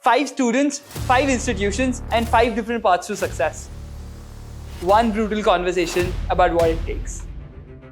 5 students, 5 institutions, and 5 different paths to success. One brutal conversation about what it takes.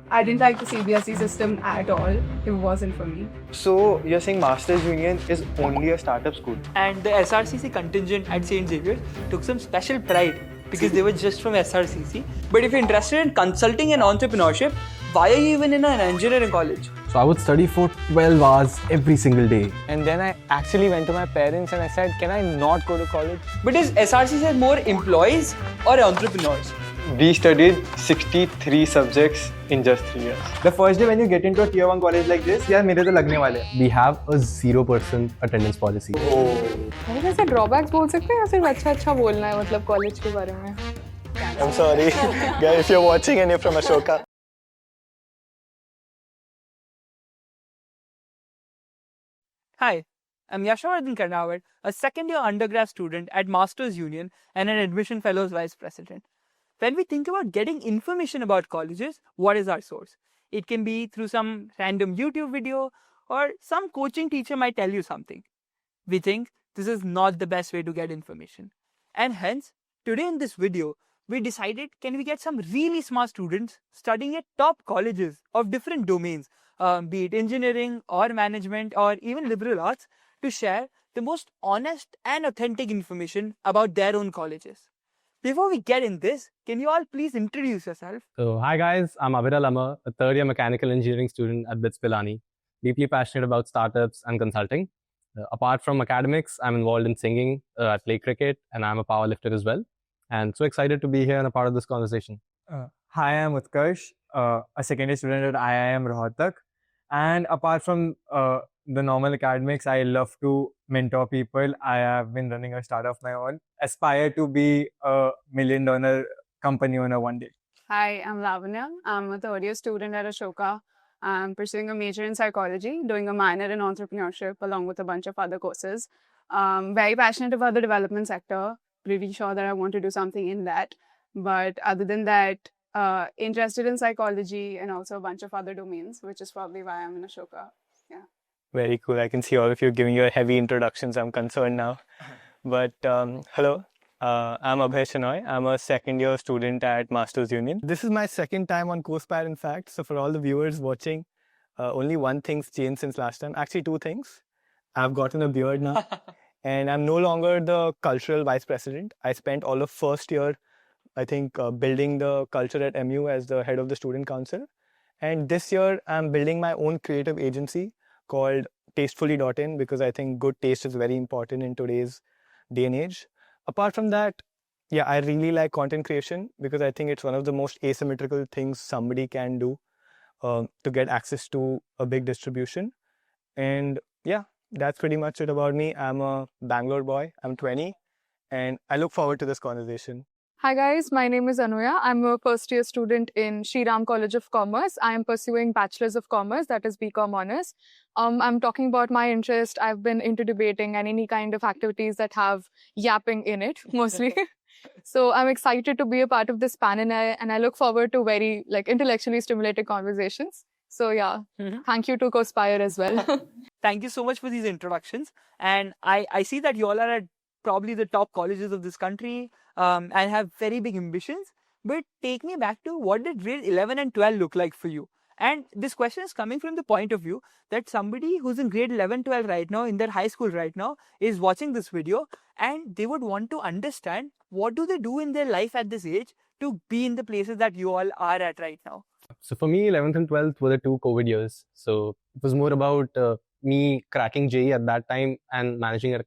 I didn't like the CBSE system at all. It wasn't for me. So you're saying Masters Union is only a startup school? And the SRCC contingent at St. Xavier's took some special pride because they were just from SRCC. But if you're interested in consulting and entrepreneurship, why are you even in an engineering college? So I would study for 12 hours every single day. And then I actually went to my parents and I said, can I not go to college? But is SRCC more employees or entrepreneurs? We studied 63 subjects in just 3 years. The first day when you get into a tier 1 college like this, यार मेरे तो लगने वाले हैं. We have a 0% attendance policy. मैंने ऐसे drawbacks बोल सकते हैं या सिर्फ अच्छा बोलना है मतलब कॉलेज के बारे में? I'm sorry, guys, if you're watching and you're from Ashoka. Hi, I'm Yashovardhan Karnawat, a second-year undergrad student at Masters Union and an admission fellows vice president. When we think about getting information about colleges, what is our source? It can be through some random YouTube video or some coaching teacher might tell you something. We think this is not the best way to get information. And hence, today in this video, we decided can we get some really smart students studying at top colleges of different domains, be it engineering or management or even liberal arts, to share the most honest and authentic information about their own colleges. Before we get in this, can you all please introduce yourself? So hi guys, I'm Abhay, a third year mechanical engineering student at BITS Pilani, deeply passionate about startups and consulting. Apart from academics, I'm involved in singing, I play cricket, and I'm a powerlifter as well. And so excited to be here and a part of this conversation. Hi, I'm Utkarsh, a second year student at IIM Rohtak. And apart from the normal academics, I love to mentor people. I have been running a startup of my own. Aspire to be a $1 million company owner one day. Hi, I'm Lavanya. I'm a third year student at Ashoka. I'm pursuing a major in psychology, doing a minor in entrepreneurship along with a bunch of other courses. Very passionate about the development sector. Pretty sure that I want to do something in that. But other than that, interested in psychology and also a bunch of other domains, which is probably why I'm in Ashoka. Yeah. Very cool. I can see all of you giving your heavy introductions. I'm concerned now. But hello, I'm Abhay Shenoy. I'm a second year student at Masters Union. This is my second time on CoSpire, in fact. So for all the viewers watching, only one thing's changed since last time. Actually, two things. I've gotten a beard now. And I'm no longer the cultural vice president. I spent all of first year, I think, building the culture at MU as the head of the student council. And this year, I'm building my own creative agency called tastefully.in because I think good taste is very important in today's day and age. Apart from that, yeah, I really like content creation because I think it's one of the most asymmetrical things somebody can do to get access to a big distribution. And yeah, that's pretty much it about me. I'm a Bangalore boy. I'm 20 and I look forward to this conversation. Hi guys, my name is Anuya. I'm a first year student in Shriram College of Commerce. I am pursuing Bachelor's of Commerce, that is BCom Honors. I'm talking about my interest. I've been into debating and any kind of activities that have yapping in it, mostly. So I'm excited to be a part of this panel and I look forward to very intellectually stimulated conversations. So yeah, Thank you to CoSpire as well. Thank you so much for these introductions. And I see that you all are at probably the top colleges of this country and have very big ambitions. But take me back to what did grade 11 and 12 look like for you? And this question is coming from the point of view that somebody who's in grade 11, 12 right now, in their high school right now, is watching this video and they would want to understand what do they do in their life at this age to be in the places that you all are at right now. So for me, 11th and 12th were the 2 COVID years. So it was more about me cracking JEE at that time and managing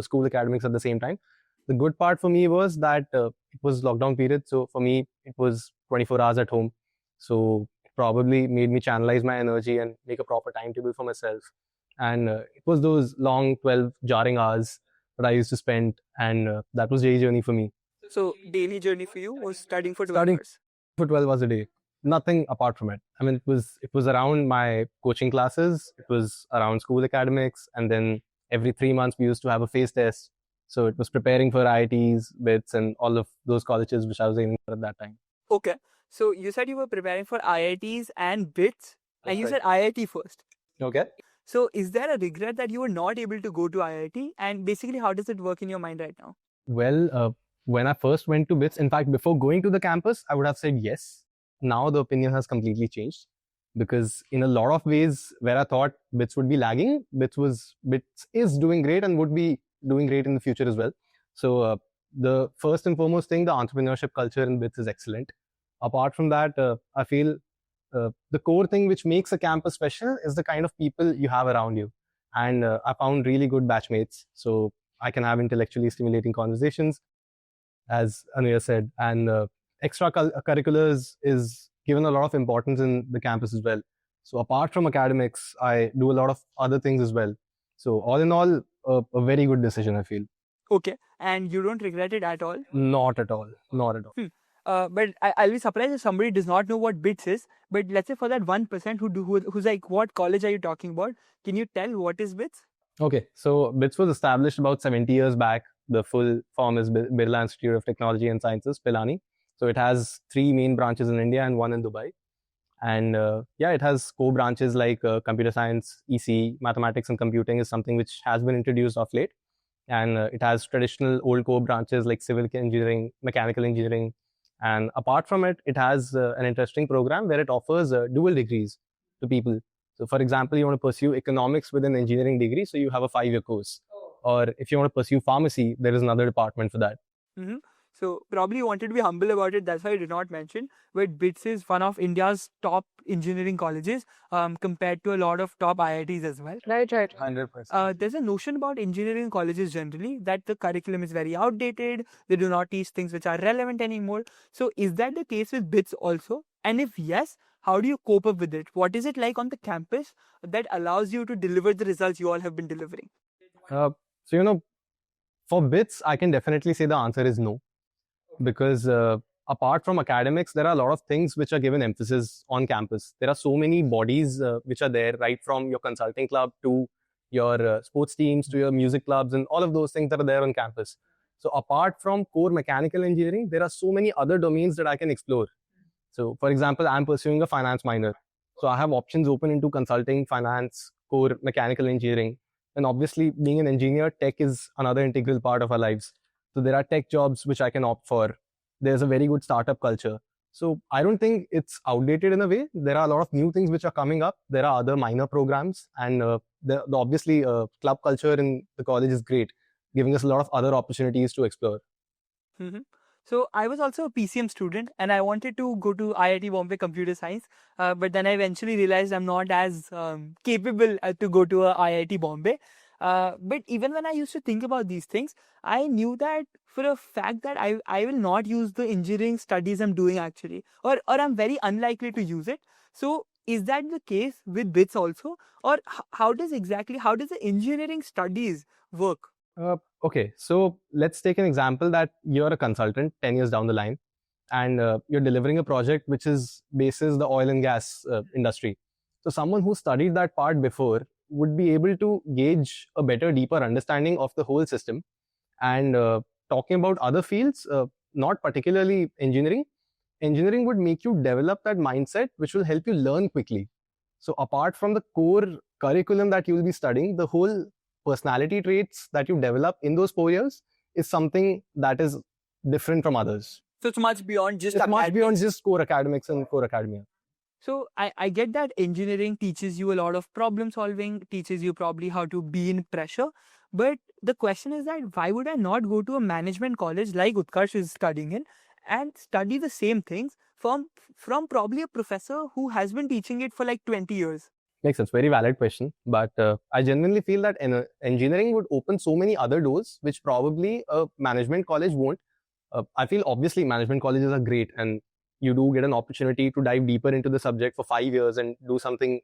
school academics at the same time. The good part for me was that it was lockdown period. So for me, it was 24 hours at home. So it probably made me channelize my energy and make a proper timetable for myself. And it was those long 12 jarring hours that I used to spend. And that was JEE journey for me. So daily journey for you was studying for 12 Studying hours? For 12 hours a day. Nothing apart from it. I mean, it was around my coaching classes. It was around school academics. And then every 3 months, we used to have a phase test. So it was preparing for IITs, BITS, and all of those colleges which I was aiming for at that time. Okay. So you said you were preparing for IITs and BITS, and you said IIT first. Okay. So is there a regret that you were not able to go to IIT? And basically, how does it work in your mind right now? Well, when I first went to BITS, in fact, before going to the campus, I would have said yes. Now the opinion has completely changed because in a lot of ways where I thought BITS would be lagging, BITS is doing great and would be doing great in the future as well. So the first and foremost thing, the entrepreneurship culture in BITS is excellent. Apart from that, I feel the core thing which makes a campus special is the kind of people you have around you. And I found really good batchmates. So I can have intellectually stimulating conversations, as Anuya said, and extracurriculars is given a lot of importance in the campus as well. So apart from academics, I do a lot of other things as well. So all in all, a very good decision, I feel. Okay, and you don't regret it at all? Not at all. Not at all. But I'll be surprised if somebody does not know what BITS is. But let's say for that 1% who's like, what college are you talking about? Can you tell what is BITS? Okay, so BITS was established about 70 years back. The full form is Birla Institute of Technology and Sciences, Pilani. So it has 3 main branches in India and 1 in Dubai. And it has core branches like computer science, EC, mathematics and computing is something which has been introduced of late. And it has traditional old core branches like civil engineering, mechanical engineering. And apart from it, it has an interesting program where it offers dual degrees to people. So for example, you want to pursue economics with an engineering degree, so you have a 5-year course. Or if you want to pursue pharmacy, there is another department for that. Mm-hmm. So probably you wanted to be humble about it. That's why you did not mention. But BITS is one of India's top engineering colleges compared to a lot of top IITs as well. Right. 100%. There's a notion about engineering colleges generally that the curriculum is very outdated. They do not teach things which are relevant anymore. So is that the case with BITS also? And if yes, how do you cope up with it? What is it like on the campus that allows you to deliver the results you all have been delivering? For BITS, I can definitely say the answer is no. Because apart from academics, there are a lot of things which are given emphasis on campus. There are so many bodies which are there, right from your consulting club to your sports teams to your music clubs and all of those things that are there on campus. So apart from core mechanical engineering, there are so many other domains that I can explore. So for example, I'm pursuing a finance minor. So I have options open into consulting, finance, core mechanical engineering. And obviously, being an engineer, tech is another integral part of our lives. So there are tech jobs which I can opt for. There's a very good startup culture. So I don't think it's outdated in a way. There are a lot of new things which are coming up. There are other minor programs, and obviously club culture in the college is great, giving us a lot of other opportunities to explore. Mm-hmm. So I was also a PCM student and I wanted to go to IIT Bombay Computer Science, but then I eventually realized I'm not as capable to go to a IIT Bombay. But even when I used to think about these things, I knew that for a fact that I will not use the engineering studies I'm doing actually, or I'm very unlikely to use it. So is that the case with BITS also, or how does the engineering studies work? Okay, so let's take an example that you're a consultant 10 years down the line and you're delivering a project which is bases the oil and gas industry. So someone who studied that part before would be able to gauge a better, deeper understanding of the whole system. And talking about other fields, not particularly engineering would make you develop that mindset which will help you learn quickly. So apart from the core curriculum that you will be studying, the whole personality traits that you develop in those 4 years is something that is different from others. So it's much beyond just core academics and core academia. So I get that engineering teaches you a lot of problem solving, teaches you probably how to be in pressure. But the question is that why would I not go to a management college like Utkarsh is studying in and study the same things from probably a professor who has been teaching it for like 20 years? Makes sense. Very valid question. But I genuinely feel that engineering would open so many other doors, which probably a management college won't. I feel obviously management colleges are great and you do get an opportunity to dive deeper into the subject for 5 years and do something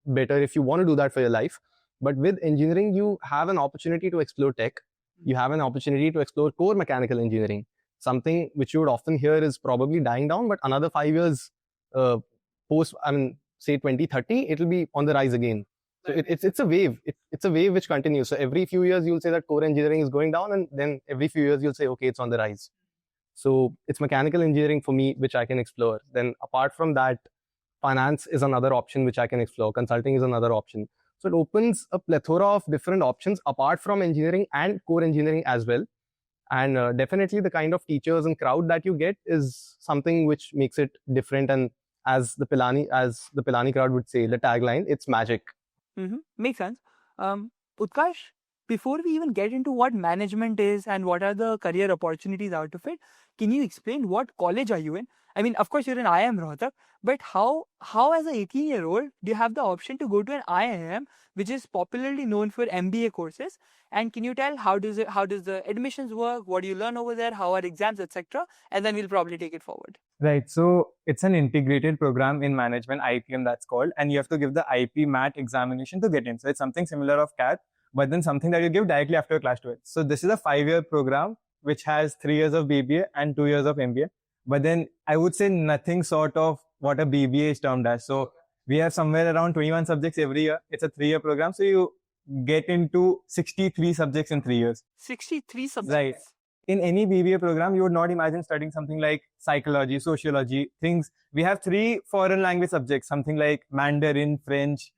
better if you want to do that for your life. But with engineering, you have an opportunity to explore tech. You have an opportunity to explore core mechanical engineering. Something which you would often hear is probably dying down, but another 5 years say 2030, it'll be on the rise again. So it's a wave. It's a wave which continues. So every few years, you'll say that core engineering is going down, and then every few years, you'll say, okay, it's on the rise. So it's mechanical engineering for me, which I can explore. Then apart from that, finance is another option which I can explore. Consulting is another option. So it opens a plethora of different options apart from engineering and core engineering as well. And definitely the kind of teachers and crowd that you get is something which makes it different. And as the Pilani crowd would say, the tagline, it's magic. Makes sense. Utkarsh, before we even get into what management is and what are the career opportunities out of it, can you explain what college are you in? I mean, of course, you're in IIM Rohtak, but how as a 18-year-old do you have the option to go to an IIM, which is popularly known for MBA courses? And can you tell how does the admissions work? What do you learn over there? How are exams, etc.? And then we'll probably take it forward. Right. So it's an integrated program in management, IPM that's called, and you have to give the IP MAT examination to get in. So it's something similar of CAT, but then something that you give directly after your class 12. So this is a 5-year program which has 3 years of BBA and 2 years of MBA. But then I would say nothing sort of what a BBA is termed as. So we have somewhere around 21 subjects every year. It's a 3-year program. So you get into 63 subjects in 3 years. 63 subjects. Right. In any BBA program, you would not imagine studying something like psychology, sociology, things. We have 3 foreign language subjects, something like Mandarin, French.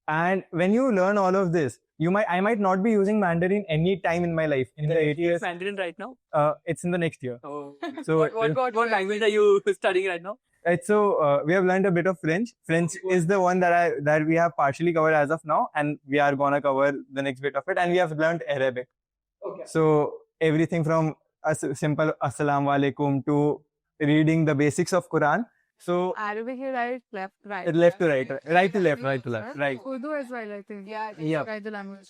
And when you learn all of this, I might not be using Mandarin any time in my life. In the 8 years. Mandarin right now? It's in the next year. Oh. So what language are you studying right now? Right, so we have learned a bit of French. French is the one that we have partially covered as of now, and we are gonna cover the next bit of it. And we have learned Arabic. Okay. So everything from a simple Assalamu alaikum to reading the basics of Quran. So Arabic, you write left, right. left to right, right to left, Right to left. right. Urdu as well, I think. Yeah. Write the language.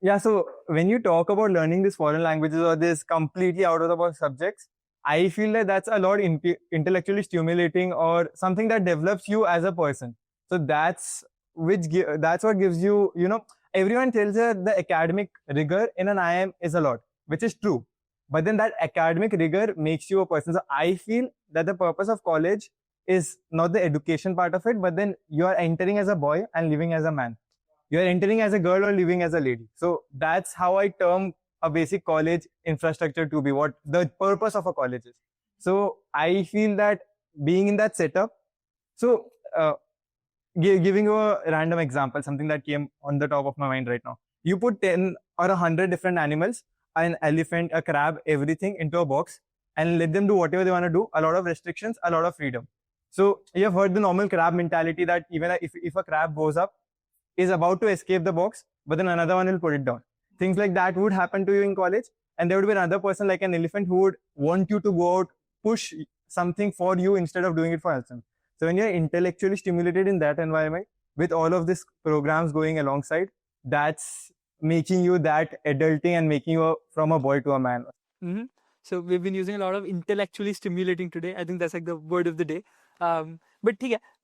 Yeah, so when you talk about learning these foreign languages or this completely out of the box subjects, I feel that that's a lot intellectually stimulating or something that develops you as a person. So that's what gives you, everyone tells you the academic rigor in an IIM is a lot, which is true. But then that academic rigor makes you a person. So I feel that the purpose of college is not the education part of it, but then you are entering as a boy and living as a man. You are entering as a girl or living as a lady. So that's how I term a basic college infrastructure to be, what the purpose of a college is. So I feel that being in that setup, so giving you a random example, something that came on the top of my mind right now. You put 10 or 100 different animals, an elephant, a crab, everything into a box and let them do whatever they want to do. A lot of restrictions, a lot of freedom. So you have heard the normal crab mentality that even if a crab goes up, is about to escape the box, but then another one will put it down. Things like that would happen to you in college, and there would be another person like an elephant who would want you to go out, push something for you instead of doing it for yourself. So when you're intellectually stimulated in that environment, with all of these programs going alongside, that's making you that adulting and making you from a boy to a man. Mm-hmm. So we've been using a lot of intellectually stimulating today. I think that's like the word of the day. But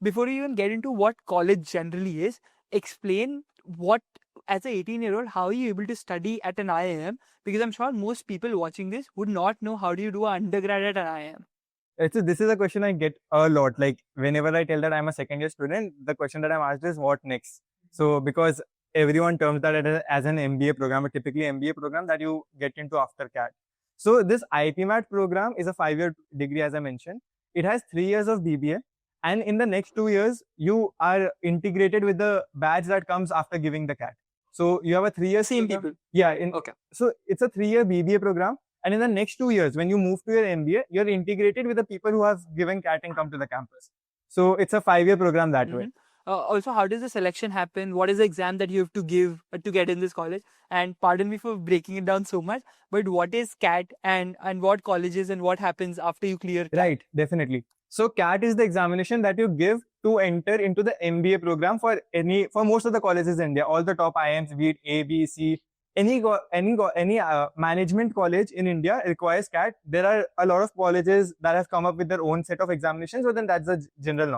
before you even get into what college generally is, explain what, as an 18-year-old, how are you able to study at an IIM? Because I'm sure most people watching this would not know how do you do an undergrad at an IIM. This is a question I get a lot. Like whenever I tell that I'm a second year student, the question that I'm asked is what next? So because everyone terms that as an MBA program, a typically MBA program that you get into after CAT. So this IPMAT program is a 5-year degree, as I mentioned. It has 3 years of BBA. And in the next 2 years, you are integrated with the batch that comes after giving the CAT. So you have a 3-year Same program. people. Yeah. Okay. So it's a 3-year BBA program. And in the next 2 years, when you move to your MBA, you're integrated with the people who have given CAT and come to the campus. So it's a 5-year program that way. Also, how does the selection happen? What is the exam that you have to give to get in this college? And pardon me for breaking it down so much, but what is CAT and what colleges and what happens after you clear CAT? Right, definitely. So CAT is the examination that you give to enter into the MBA program for most of the colleges in India. All the top IIMs, be it A, B, C, any management college in India requires CAT. There are a lot of colleges that have come up with their own set of examinations, but then that's the general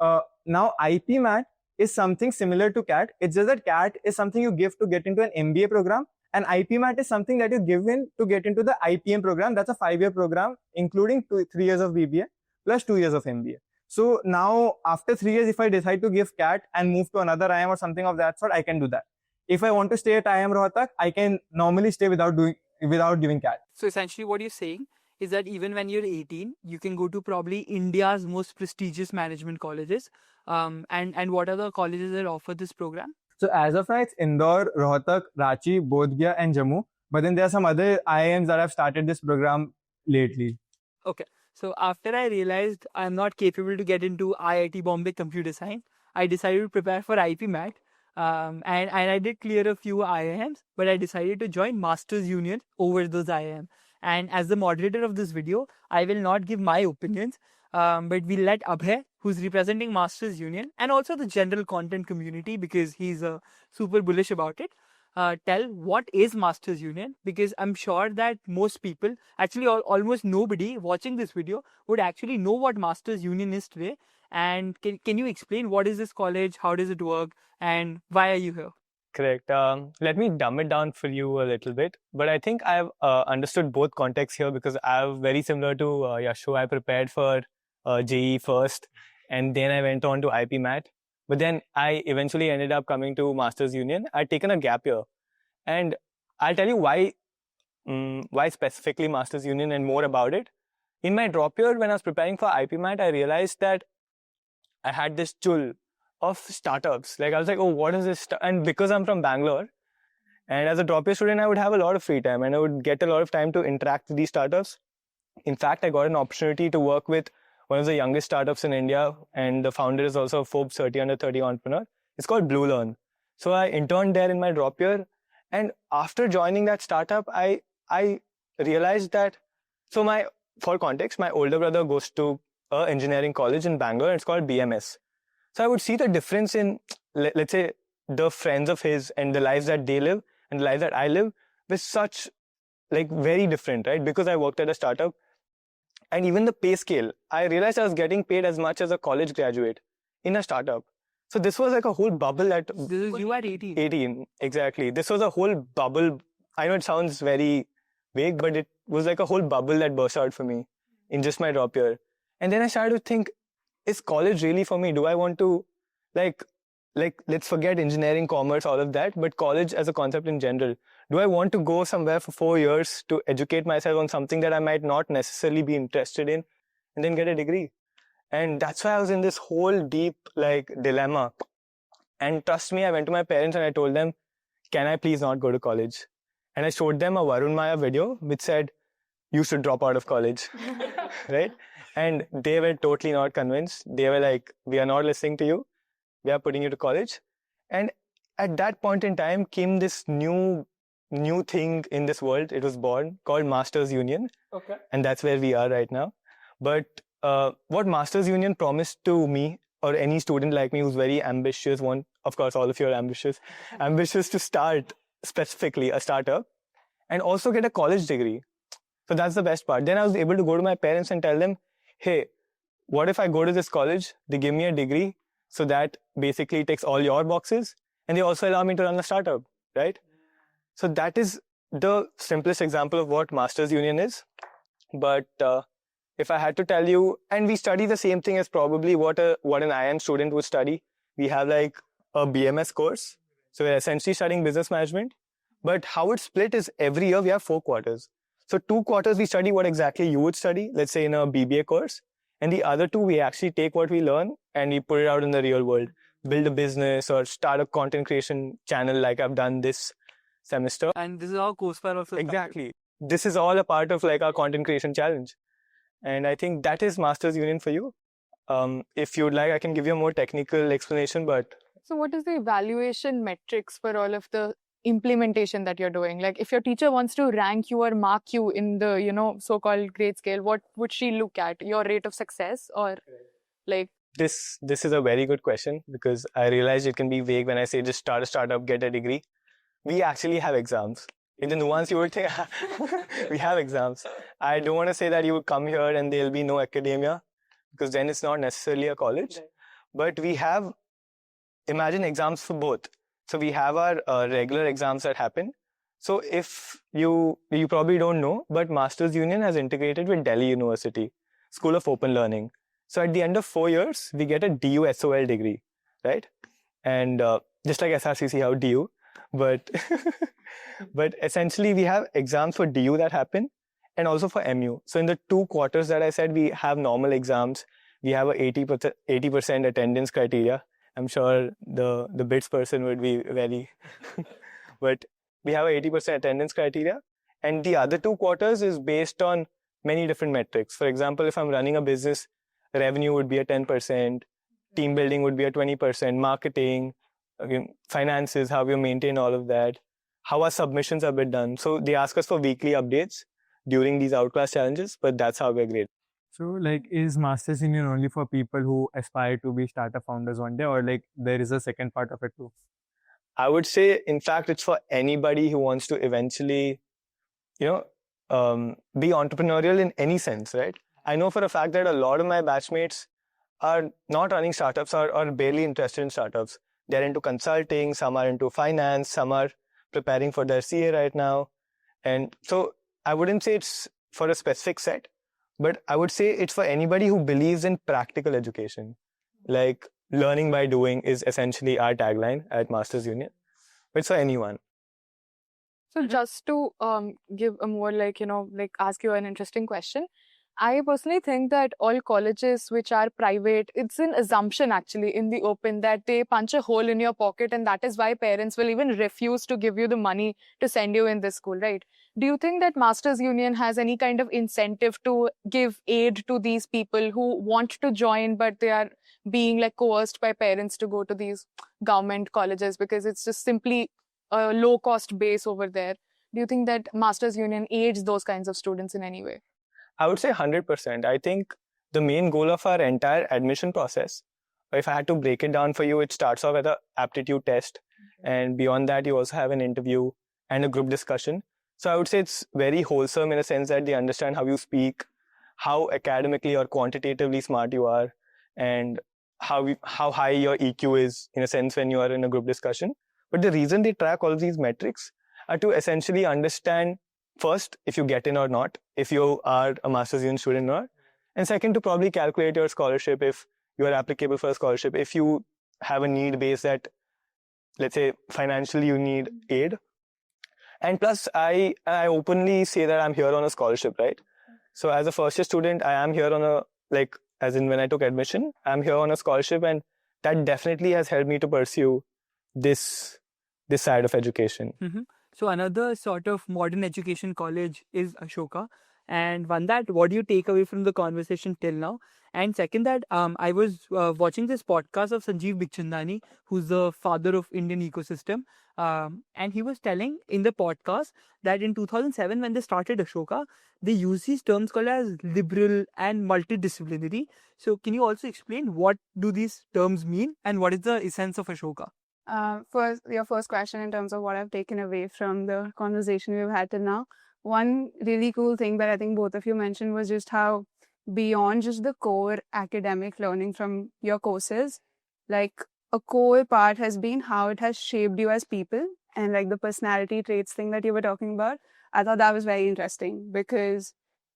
norm. Now IPMAT is something similar to CAT. It's just that CAT is something you give to get into an MBA program, and IPMAT is something that you give in to get into the IPM program. That's a 5-year program, including 3 years of BBA plus 2 years of MBA. So now after 3 years, if I decide to give CAT and move to another IIM or something of that sort, I can do that. If I want to stay at IIM Rohtak, I can normally stay without giving CAT. So essentially what you're saying is that even when you're 18, you can go to probably India's most prestigious management colleges And what are the colleges that offer this program? So as of now, it's Indore, Rohtak, Ranchi, Bodh Gaya, and Jammu. But then there are some other IIMs that have started this program lately. Okay. So after I realized I'm not capable to get into IIT Bombay Computer Science, I decided to prepare for IPMAT. And I did clear a few IIMs, but I decided to join Masters Union over those IIM. And as the moderator of this video, I will not give my opinions, but we'll let Abhay, who's representing Masters Union, and also the general content community because he's super bullish about it, tell what is Masters Union, because I'm sure that most people, actually almost nobody watching this video would actually know what Masters Union is today. And can you explain what is this college, how does it work, and why are you here? Correct. Let me dumb it down for you a little bit. But I think I've understood both contexts here because I'm very similar to Yashu. I prepared for JE first, and then I went on to IPMAT. But then I eventually ended up coming to Masters Union. I'd taken a gap year. And I'll tell you why specifically Masters Union and more about it. In my drop year, when I was preparing for IPMAT, I realized that I had this chul of startups. Like I was like, oh, what is this? And because I'm from Bangalore, and as a drop year student, I would have a lot of free time and I would get a lot of time to interact with these startups. In fact, I got an opportunity to work with one of the youngest startups in India, and the founder is also a Forbes 30 under 30 entrepreneur. It's called Blue Learn. So I interned there in my drop year. And after joining that startup, I realized that, for context, my older brother goes to an engineering college in Bangalore. It's called BMS. So I would see the difference in, let's say, the friends of his and the lives that they live and the lives that I live was such, very different, right? Because I worked at a startup. And even the pay scale, I realized I was getting paid as much as a college graduate in a startup. So this was like a whole bubble that... This is you at 18. 18, exactly. This was a whole bubble. I know it sounds very vague, but it was like a whole bubble that burst out for me in just my drop year. And then I started to think, is college really for me? Do I want to, let's forget engineering, commerce, all of that, but college as a concept in general. Do I want to go somewhere for 4 years to educate myself on something that I might not necessarily be interested in and then get a degree? And that's why I was in this whole deep dilemma. And trust me, I went to my parents and I told them, can I please not go to college? And I showed them a Varun Maya video which said, you should drop out of college, right? And they were totally not convinced. They were like, we are not listening to you. We are putting you to college. And at that point in time came this new thing in this world. It was born called Masters Union. Okay. And that's where we are right now. But what Masters Union promised to me or any student like me who's very ambitious, of course, all of you are ambitious to start specifically a startup and also get a college degree. So that's the best part. Then I was able to go to my parents and tell them, hey, what if I go to this college, they give me a degree, so that basically ticks all your boxes, and they also allow me to run a startup, right? So that is the simplest example of what Masters Union is. But if I had to tell you, and we study the same thing as probably what an IIM student would study. We have a BMS course. So we're essentially studying business management. But how it's split is every year we have 4 quarters. So 2 quarters we study what exactly you would study, let's say in a BBA course. And the other 2, we actually take what we learn and we put it out in the real world. Build a business or start a content creation channel like I've done this semester. And this is how Coursepair also Exactly. This is all a part of our content creation challenge. And I think that is Masters Union for you. If you'd like, I can give you a more technical explanation, but... So what is the evaluation metrics for all of the implementation that you're doing? Like if your teacher wants to rank you or mark you in the, so-called grade scale, what would she look at? Your rate of success or like... This is a very good question because I realized it can be vague when I say just start a startup, get a degree. We actually have exams. In the nuance you would think, we have exams. I don't want to say that you would come here and there'll be no academia because then it's not necessarily a college. But we have, imagine exams for both. So we have our regular exams that happen. So if you probably don't know, but Masters Union has integrated with Delhi University, School of Open Learning. So at the end of 4 years, we get a DU SOL degree, right? And just like SRCC, how DU, but essentially we have exams for DU that happen and also for MU. So in the 2 quarters that I said, we have normal exams we have a 80% attendance criteria. I'm sure the bits person would be very, but we have a 80% attendance criteria. And the other 2 quarters is based on many different metrics. For example, if I'm running a business, revenue would be a 10%, team building would be a 20%, marketing, again, finances, how you maintain all of that, how our submissions have been done. So they ask us for weekly updates during these outclass challenges, but that's how we're graded. So, like, is Masters Union only for people who aspire to be startup founders one day, or like there is a second part of it too? I would say, in fact, it's for anybody who wants to eventually, be entrepreneurial in any sense, right? I know for a fact that a lot of my batchmates are not running startups or barely interested in startups. They're into consulting, some are into finance, some are preparing for their CA right now. And so I wouldn't say it's for a specific set, but I would say it's for anybody who believes in practical education. Like, learning by doing is essentially our tagline at Masters Union. It's for anyone. So just to give a more ask you an interesting question. I personally think that all colleges which are private, it's an assumption actually in the open that they punch a hole in your pocket, and that is why parents will even refuse to give you the money to send you in this school, right? Do you think that Masters Union has any kind of incentive to give aid to these people who want to join, but they are being coerced by parents to go to these government colleges because it's just simply a low cost base over there? Do you think that Masters Union aids those kinds of students in any way? I would say 100%. I think the main goal of our entire admission process, if I had to break it down for you, it starts off with an aptitude test. And beyond that, you also have an interview and a group discussion. So I would say it's very wholesome in a sense that they understand how you speak, how academically or quantitatively smart you are, and how high your EQ is, in a sense, when you are in a group discussion. But the reason they track all of these metrics are to essentially understand, first, if you get in or not, if you are a Masters Union student or not. And second, to probably calculate your scholarship if you are applicable for a scholarship. If you have a need base that, let's say, financially you need aid. And plus, I openly say that I'm here on a scholarship, right? So as a first year student, I am here on as in when I took admission, I'm here on a scholarship, and that definitely has helped me to pursue this side of education. Mm-hmm. So another sort of modern education college is Ashoka. And one, that what do you take away from the conversation till now? And second, that I was watching this podcast of Sanjeev Bikhchandani, who's the father of Indian ecosystem. And he was telling in the podcast that in 2007, when they started Ashoka, they use these terms called as liberal and multidisciplinary. So can you also explain what do these terms mean and what is the essence of Ashoka? For your first question, in terms of what I've taken away from the conversation we've had till now, one really cool thing that I think both of you mentioned was just how beyond just the core academic learning from your courses, a core part has been how it has shaped you as people, and the personality traits thing that you were talking about. I thought that was very interesting because,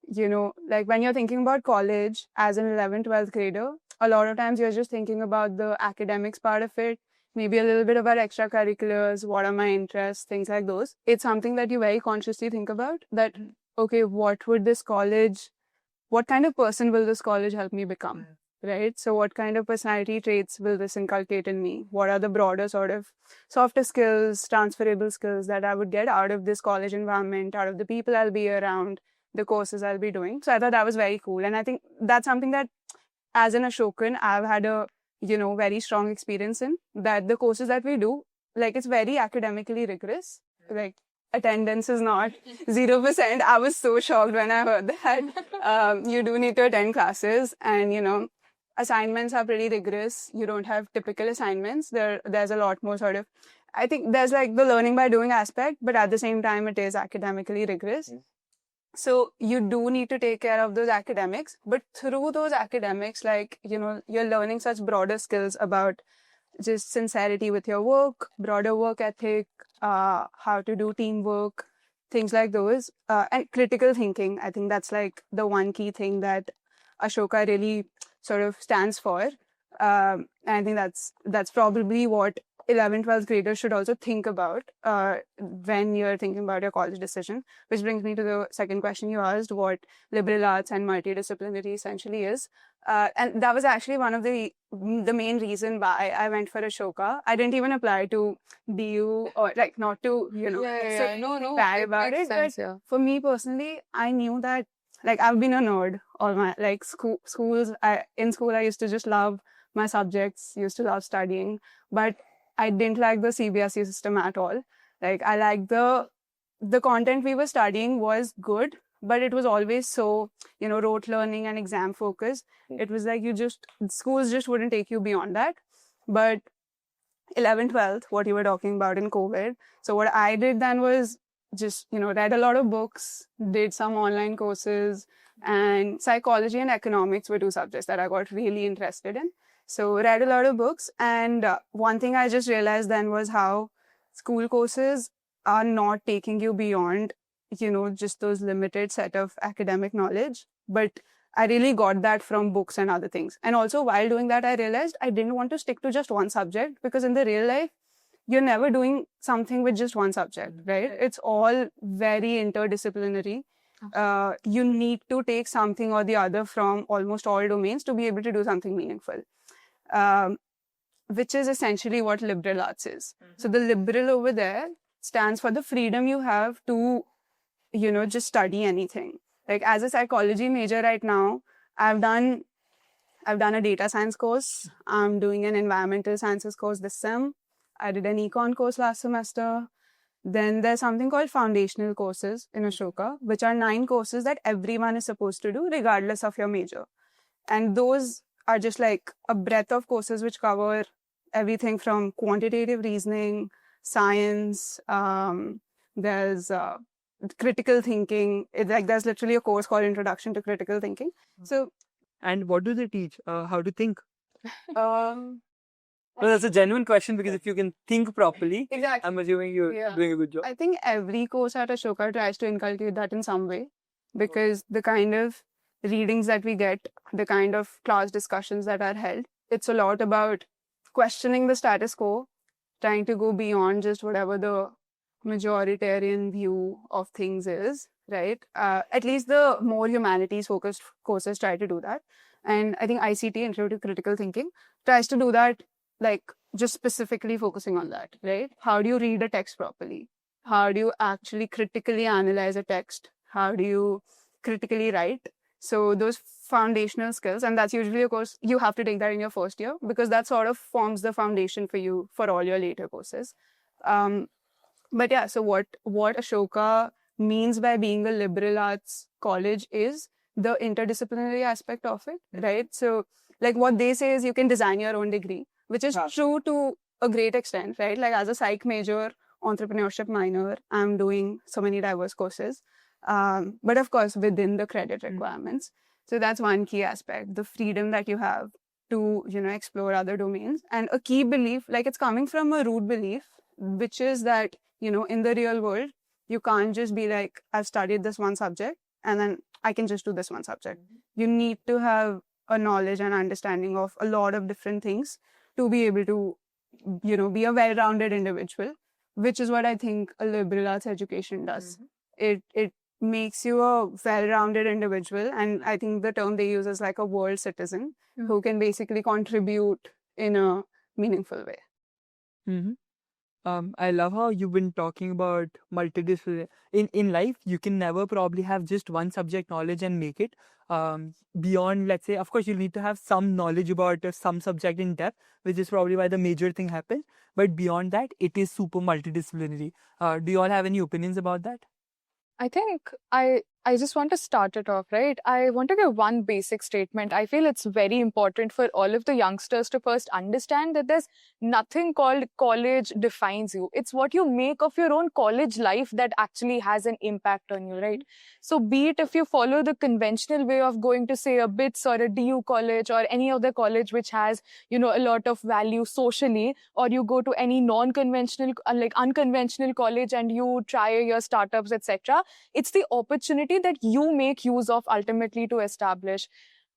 when you're thinking about college as an 11th, 12th grader, a lot of times you're just thinking about the academics part of it, maybe a little bit about extracurriculars, what are my interests, things like those. It's something that you very consciously think about, that, okay, what kind of person will this college help me become, right? So what kind of personality traits will this inculcate in me? What are the broader sort of softer skills, transferable skills that I would get out of this college environment, out of the people I'll be around, the courses I'll be doing? So I thought that was very cool. And I think that's something that, as an Ashokan, I've had a very strong experience in, that the courses that we do, it's very academically rigorous. Attendance is not 0%. I was so shocked when I heard that. You do need to attend classes, and, assignments are pretty rigorous. You don't have typical assignments. There's a lot more sort of, I think there's the learning by doing aspect, but at the same time, it is academically rigorous. Mm-hmm. So you do need to take care of those academics, but through those academics, you're learning such broader skills about just sincerity with your work, broader work ethic, how to do teamwork, things like those, and critical thinking. I think that's the one key thing that Ashoka really sort of stands for. And I think that's probably what 11th, 12th graders should also think about when you're thinking about your college decision. Which brings me to the second question you asked, what liberal arts and multidisciplinary essentially is. And that was actually one of the main reason why I went for Ashoka. I didn't even apply to DU or like not to, No, bad about makes it. sense, But yeah. for me personally, I knew that like I've been a nerd all my like schools. In school I used to just love my subjects, used to love studying, but I didn't like the CBSE system at all. Like I liked the content we were studying was good, but it was always so, rote learning and exam focused. It was like schools just wouldn't take you beyond that. But 11th, 12th, what you were talking about in COVID. So what I did then was just, read a lot of books, did some online courses, and psychology and economics were two subjects that I got really interested in. So read a lot of books. And one thing I just realized then was how school courses are not taking you beyond, just those limited set of academic knowledge. But I really got that from books and other things. And also while doing that, I realized I didn't want to stick to just one subject, because in the real life, you're never doing something with just one subject, right? It's all very interdisciplinary. You need to take something or the other from almost all domains to be able to do something meaningful, which is essentially what liberal arts is. So the liberal over there stands for the freedom you have to, just study anything. Like as a psychology major right now, I've done a data science course. I'm doing an environmental sciences course this sem. I did an econ course last semester. Then there's something called foundational courses in Ashoka, which are 9 courses that everyone is supposed to do regardless of your major. And those are just like a breadth of courses which cover everything from quantitative reasoning, science, there's critical thinking. There's literally a course called Introduction to Critical Thinking. So, And what do they teach? How to think? um, Well, that's a genuine question, because if you can think properly, exactly. I'm assuming you're doing a good job. I think every course at Ashoka tries to inculcate that in some way, because the kind of readings that we get, the kind of class discussions that are held, it's a lot about questioning the status quo, trying to go beyond just whatever the majoritarian view of things is, right? At least the more humanities focused courses try to do that. And I think ICT, Intro to Critical Thinking, tries to do that, like just specifically focusing on that, right? How do you read a text properly? How do you actually critically analyze a text? How do you critically write? So those foundational skills, and that's usually a course you have to take that in your first year, because that sort of forms the foundation for you for all your later courses. But yeah, so what Ashoka means by being a liberal arts college is the interdisciplinary aspect of it, right? So like what they say is you can design your own degree, which is true to a great extent, right? Like as a psych major, entrepreneurship minor, I'm doing so many diverse courses. But of course, within the credit requirements. So that's one key aspect, the freedom that you have to, explore other domains. And a key belief, like it's coming from a root belief, which is that, in the real world, you can't just be like, I've studied this one subject and then I can just do this one subject. You need to have a knowledge and understanding of a lot of different things to be able to, be a well-rounded individual, which is what I think a liberal arts education does. It makes you a well-rounded individual, and I think the term they use is like a world citizen who can basically contribute in a meaningful way. Mm-hmm. I love how you've been talking about multidisciplinary. In life, you can never probably have just one subject knowledge and make it. Beyond, let's say, of course, you'll need to have some knowledge about some subject in depth, which is probably why the major thing happened. But beyond that, it is super multidisciplinary. Do you all have any opinions about that? I think I just want to start it off, right? I want to give one basic statement. I feel it's very important for all of the youngsters to first understand that there's nothing called college defines you. It's what you make of your own college life that actually has an impact on you, right? So be it if you follow the conventional way of going to, say, a BITS or a DU college or any other college which has, a lot of value socially, or you go to any non-conventional, like unconventional college and you try your startups, etc. It's the opportunity that you make use of ultimately to establish.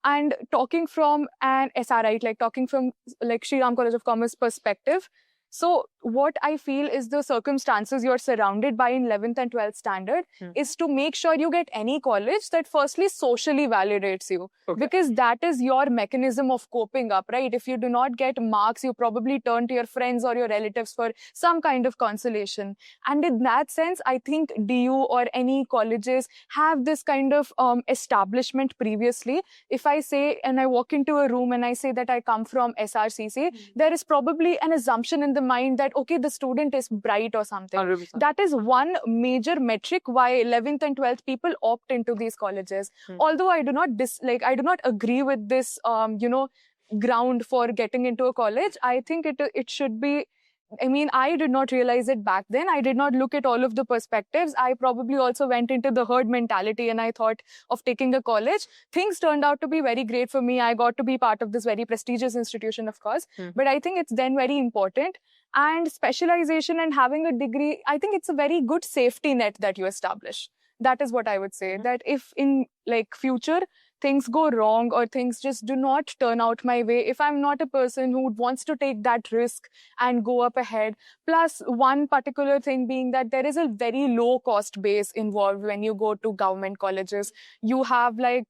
And talking from an SRI, like talking from like Shri Ram College of Commerce perspective, So what I feel is the circumstances you're surrounded by in 11th and 12th standard is to make sure you get any college that firstly socially validates you. Okay. Because that is your mechanism of coping up, right? If you do not get marks, you probably turn to your friends or your relatives for some kind of consolation. And in that sense, I think DU or any colleges have this kind of establishment previously. If I say, and I walk into a room and I say that I come from SRCC, there is probably an assumption in the mind that, okay, the student is bright or something. 100%. That is one major metric why 11th and 12th people opt into these colleges. Although I do not I do not agree with this, ground for getting into a college. I think it should be. I mean, I did not realize it back then. I did not look at all of the perspectives. I probably also went into the herd mentality and I thought of taking a college. Things turned out to be very great for me. I got to be part of this very prestigious institution, of course. But I think it's then very important. And specialization and having a degree, I think it's a very good safety net that you establish. That is what I would say. That if in future things go wrong or things just do not turn out my way, if I'm not a person who wants to take that risk and go up ahead, plus one particular thing being that there is a very low cost base involved when you go to government colleges. You have I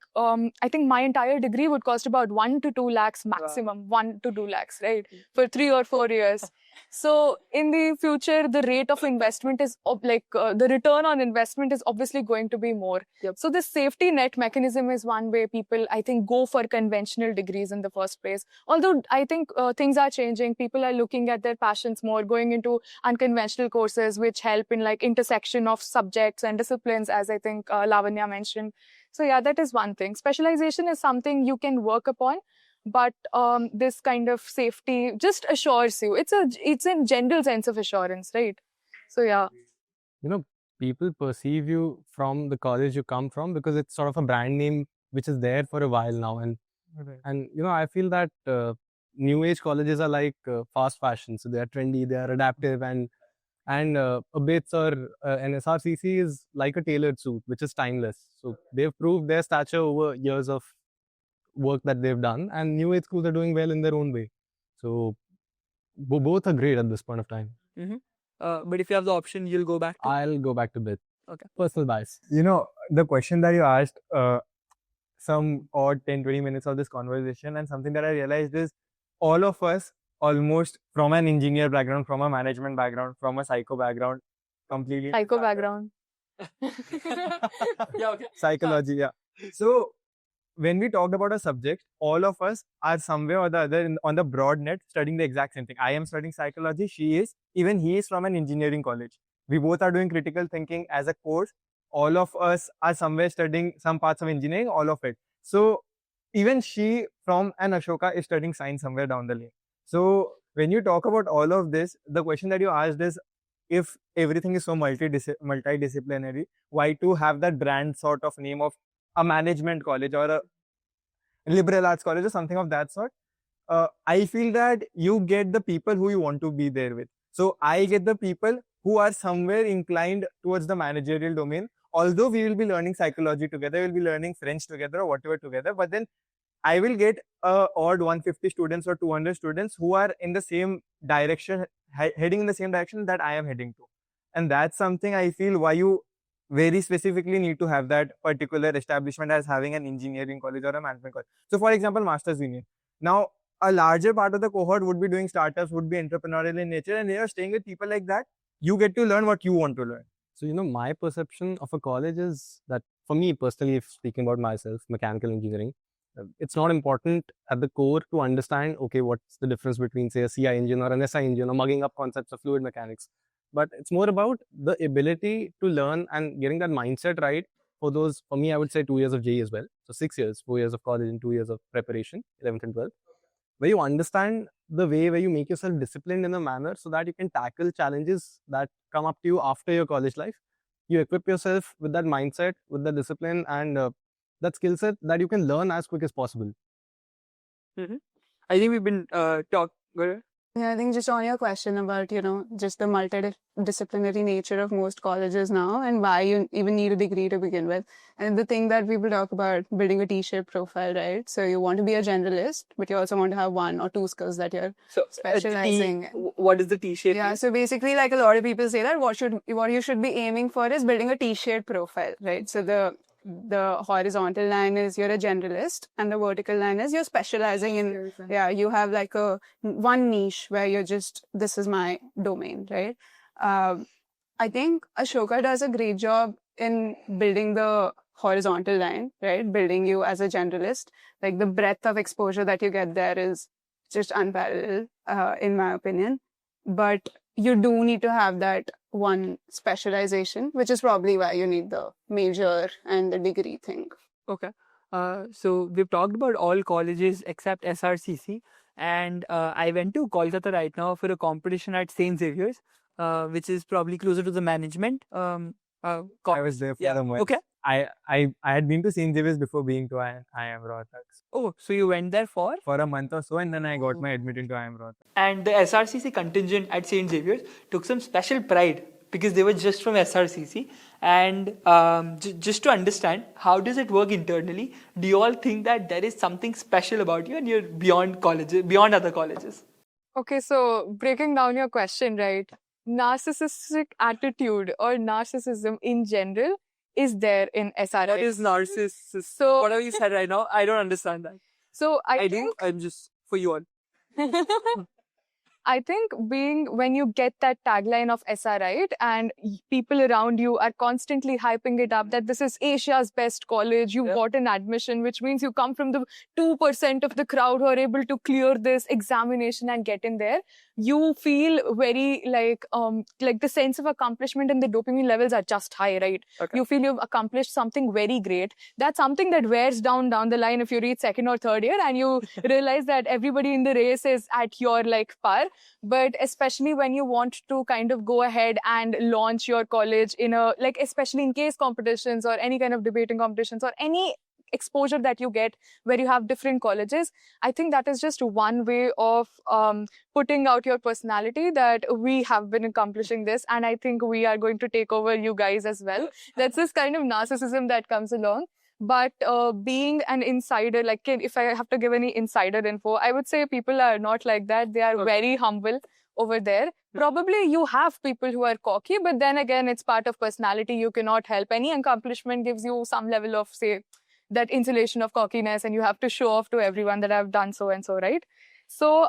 think my entire degree would cost about 1 to 2 lakhs maximum, 1 to 2 lakhs, right? For 3 or 4 years. So in the future, the rate of investment is the return on investment is obviously going to be more. Yep. So the safety net mechanism is one way people, I think, go for conventional degrees in the first place. Although I think things are changing. People are looking at their passions more, going into unconventional courses, which help in intersection of subjects and disciplines, as I think Lavanya mentioned. So yeah, that is one thing. Specialization is something you can work upon. But this kind of safety just assures you. It's a general sense of assurance, right? So yeah. People perceive you from the college you come from because it's sort of a brand name which is there for a while now. And I feel that new age colleges are like fast fashion. So they are trendy, they are adaptive, and a BITS or an SRCC is like a tailored suit, which is timeless. So they've proved their stature over years of work that they've done, and new age schools are doing well in their own way. So both are great at this point of time. But if you have the option, you'll go back to? I'll go back to BIT. Okay. Personal bias. The question that you asked some odd 10-20 minutes of this conversation, and something that I realized is all of us almost from an engineer background, from a management background, from a psycho background, completely Psycho background. Yeah, okay. Psychology, yeah. So when we talked about a subject, all of us are somewhere or the other on the broad net studying the exact same thing. I am studying psychology, even he is from an engineering college. We both are doing critical thinking as a course. All of us are somewhere studying some parts of engineering, all of it. So even she from an Ashoka is studying science somewhere down the lane. So when you talk about all of this, the question that you asked is, if everything is so multidisciplinary, why to have that brand sort of name of a management college or a liberal arts college or something of that sort? I feel that you get the people who you want to be there with. So I get the people who are somewhere inclined towards the managerial domain. Although we will be learning psychology together, we'll be learning French together or whatever together, but then I will get odd 150 students or 200 students who are in the same direction, heading in the same direction that I am heading to. And that's something I feel why you very specifically need to have that particular establishment as having an engineering college or a management college. So for example, Masters Union. Now, a larger part of the cohort would be doing startups, would be entrepreneurial in nature, and staying with people like that, you get to learn what you want to learn. So, my perception of a college is that, for me personally, if speaking about myself, mechanical engineering, it's not important at the core to understand, okay, what's the difference between, say, a CI engine or an SI engine, or mugging up concepts of fluid mechanics. But it's more about the ability to learn and getting that mindset right for me, I would say 2 years of JE as well. So 6 years, 4 years of college and 2 years of preparation, 11th and 12th, where you understand the way where you make yourself disciplined in a manner so that you can tackle challenges that come up to you after your college life. You equip yourself with that mindset, with the discipline and that skill set that you can learn as quick as possible. I think we've been Yeah, I think just on your question about, just the multidisciplinary nature of most colleges now and why you even need a degree to begin with. And the thing that people talk about building a T-shaped profile, right? So you want to be a generalist, but you also want to have one or two skills that you're specializing in. What is the T-shape? Yeah, so basically, like a lot of people say that what you should be aiming for is building a T-shaped profile, right? So the horizontal line is you're a generalist, and the vertical line is you're specializing in. Yeah, you have like one niche where you're just, this is my domain, right? I think Ashoka does a great job in building the horizontal line, right? Building you as a generalist. Like the breadth of exposure that you get there is just unparalleled, in my opinion. But you do need to have that one specialization, which is probably why you need the major and the degree thing. Okay. So we've talked about all colleges except SRCC, and I went to Kolkata right now for a competition at St. Xavier's, which is probably closer to the management. I was there for a month. Okay. I had been to St. Xavier's before being to IIM Rohtak. Oh, so you went there for a month or so, and then I got my admission to IIM Rohtak. And the SRCC contingent at St. Xavier's took some special pride because they were just from SRCC. And just to understand, how does it work internally? Do you all think that there is something special about you and you're beyond colleges, beyond other colleges? Okay, so breaking down your question, right? Narcissistic attitude or narcissism in general is there in SRCC. What is narcissist? So Whatever you said right now, I don't understand that. So I do. I'm just for you all. I think when you get that tagline of SR, right, and people around you are constantly hyping it up that this is Asia's best college, you've got an admission, which means you come from the 2% of the crowd who are able to clear this examination and get in there. You feel very like the sense of accomplishment and the dopamine levels are just high, right? Okay. You feel you've accomplished something very great. That's something that wears down the line if you reach second or third year and you realize that everybody in the race is at your like par. But especially when you want to kind of go ahead and launch your college in a, like, especially in case competitions or any kind of debating competitions or any exposure that you get where you have different colleges, I think that is just one way of putting out your personality that we have been accomplishing this and I think we are going to take over you guys as well. That's this kind of narcissism that comes along. But being an insider, like if I have to give any insider info, I would say people are not like that. They are very humble over there. Probably you have people who are cocky, but then again, it's part of personality. You cannot help. Any accomplishment gives you some level of, say, that insulation of cockiness, and you have to show off to everyone that I've done so and so, right? So,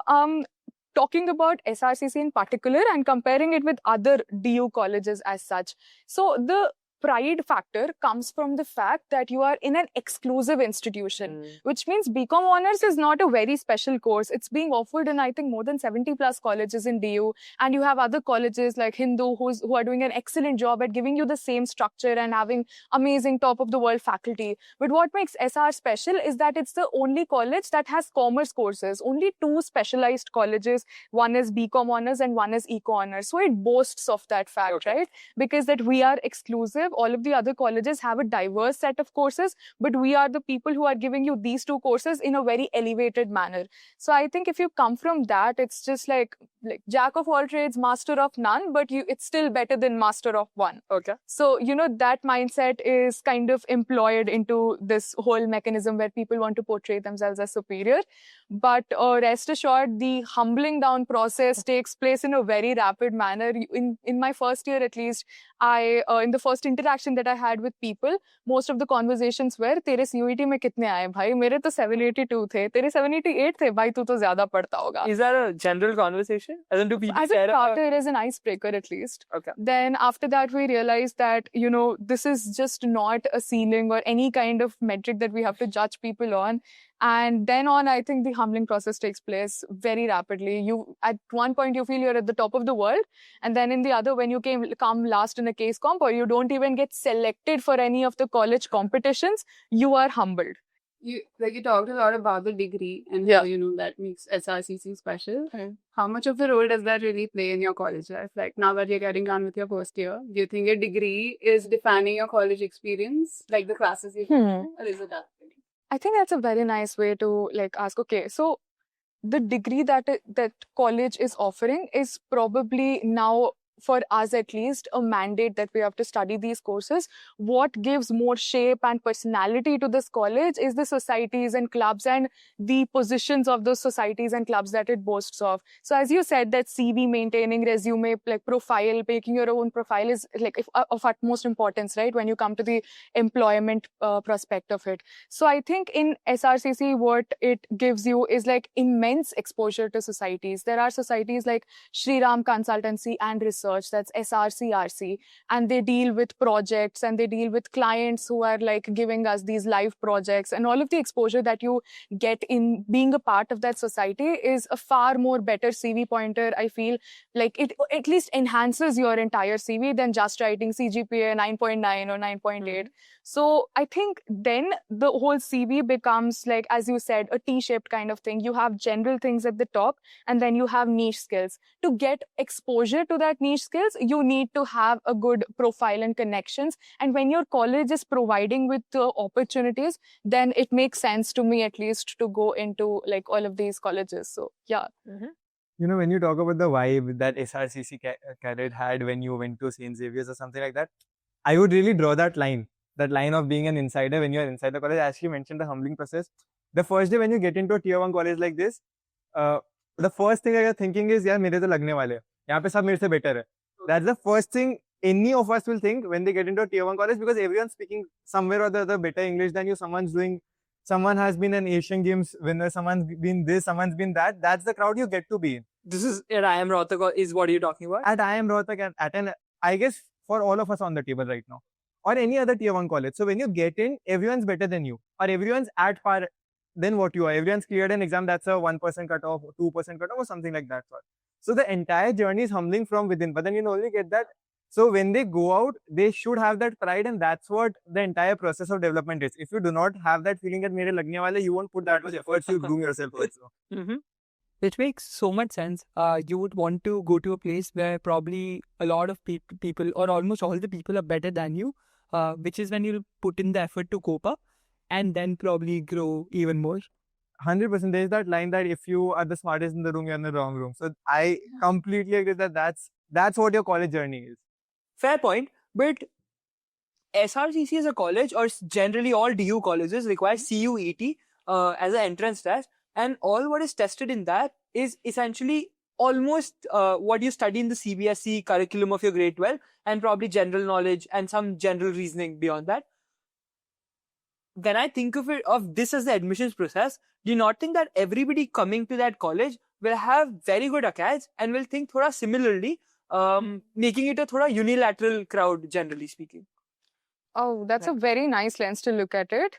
talking about SRCC in particular and comparing it with other DU colleges as such. So, the pride factor comes from the fact that you are in an exclusive institution, which means BCom Honors is not a very special course. It's being offered in, I think, more than 70 plus colleges in DU. And you have other colleges like Hindu who are doing an excellent job at giving you the same structure and having amazing top of the world faculty. But what makes SR special is that it's the only college that has commerce courses. Only two specialized colleges. One is BCom Honors and one is Eco Honors. So it boasts of that fact, right? Because that we are exclusive. All of the other colleges have a diverse set of courses, but we are the people who are giving you these two courses in a very elevated manner. So I think if you come from that, it's just like jack of all trades, master of none, but it's still better than master of one. Okay. So, that mindset is kind of employed into this whole mechanism where people want to portray themselves as superior. But rest assured, the humbling down process takes place in a very rapid manner. In my first year, at least, in the first interaction that I had with people, most of the conversations were, "Tere CUET mein kitne aaye, bhai? Mere to 782 the. Tere 788 the, bhai, tu to zyada padta hoga." Is that a general conversation? As in, do people as a starter, as an icebreaker at least. Okay. Then after that, we realized that, this is just not a ceiling or any kind of metric that we have to judge people on. And then on, I think the humbling process takes place very rapidly. At one point, you feel you're at the top of the world. And then in the other, when you come last in a case comp or you don't even get selected for any of the college competitions, you are humbled. You talked a lot about the degree and how, that makes SRCC special. How much of a role does that really play in your college life? Like now that you're getting done with your first year, do you think your degree is defining your college experience? Like the classes you take, or is it that? I think that's a very nice way to ask, okay, so the degree that college is offering is probably now, for us at least, a mandate that we have to study these courses. What gives more shape and personality to this college is the societies and clubs and the positions of those societies and clubs that it boasts of. So as you said, that CV maintaining, resume, like profile, making your own profile is like of utmost importance, right? When you come to the employment prospect of it. So I think in SRCC, what it gives you is like immense exposure to societies. There are societies like Shri Ram Consultancy and Research, that's SRCRC, and they deal with projects and they deal with clients who are like giving us these live projects, and all of the exposure that you get in being a part of that society is a far more better CV pointer. I feel like it at least enhances your entire CV than just writing CGPA 9.9 or 9.8. So I think then the whole CV becomes, like, as you said, a T-shaped kind of thing. You have general things at the top and then you have niche skills. To get exposure to that niche skills, you need to have a good profile and connections. And when your college is providing with the opportunities, then it makes sense to me at least to go into like all of these colleges. So yeah. You know, when you talk about the vibe that SRCC cadet had when you went to St. Xavier's or something like that, I would really draw that line of being an insider when you're inside the college. As she mentioned, the humbling process. The first day when you get into a tier 1 college like this, the first thing you're thinking is, yaar, mere to lagne wale hai. Yahan pe sab mere se better hai. That's the first thing any of us will think when they get into a tier 1 college, because everyone's speaking somewhere or the other better English than you. Someone has been an Asian Games winner, someone's been this, someone's been that. That's the crowd you get to be in. This is at IIM Rohtak, is what you're talking about? At IIM Rohtak, I guess for all of us on the table right now, or any other tier 1 college. So when you get in, everyone's better than you, or everyone's at par than what you are. Everyone's cleared an exam that's a 1% cutoff, 2% cutoff, or something like that. So the entire journey is humbling from within, but then you only get that. So when they go out, they should have that pride, and that's what the entire process of development is. If you do not have that feeling that mere lagne wale, you won't put that much effort to groom yourself also. Which makes so much sense. You would want to go to a place where probably a lot of people or almost all the people are better than you, which is when you put in the effort to cope up and then probably grow even more. 100%. There's that line that if you are the smartest in the room, you're in the wrong room. So I completely agree that that's what your college journey is. Fair point. But SRCC as a college, or generally all DU colleges, require CUET as an entrance test. And all what is tested in that is essentially almost what you study in the CBSE curriculum of your grade 12, and probably general knowledge and some general reasoning beyond that. When I think of this as the admissions process, do you not think that everybody coming to that college will have very good acads and will think thoda similarly, making it a thoda unilateral crowd, generally speaking? Oh, that's a very nice lens to look at it.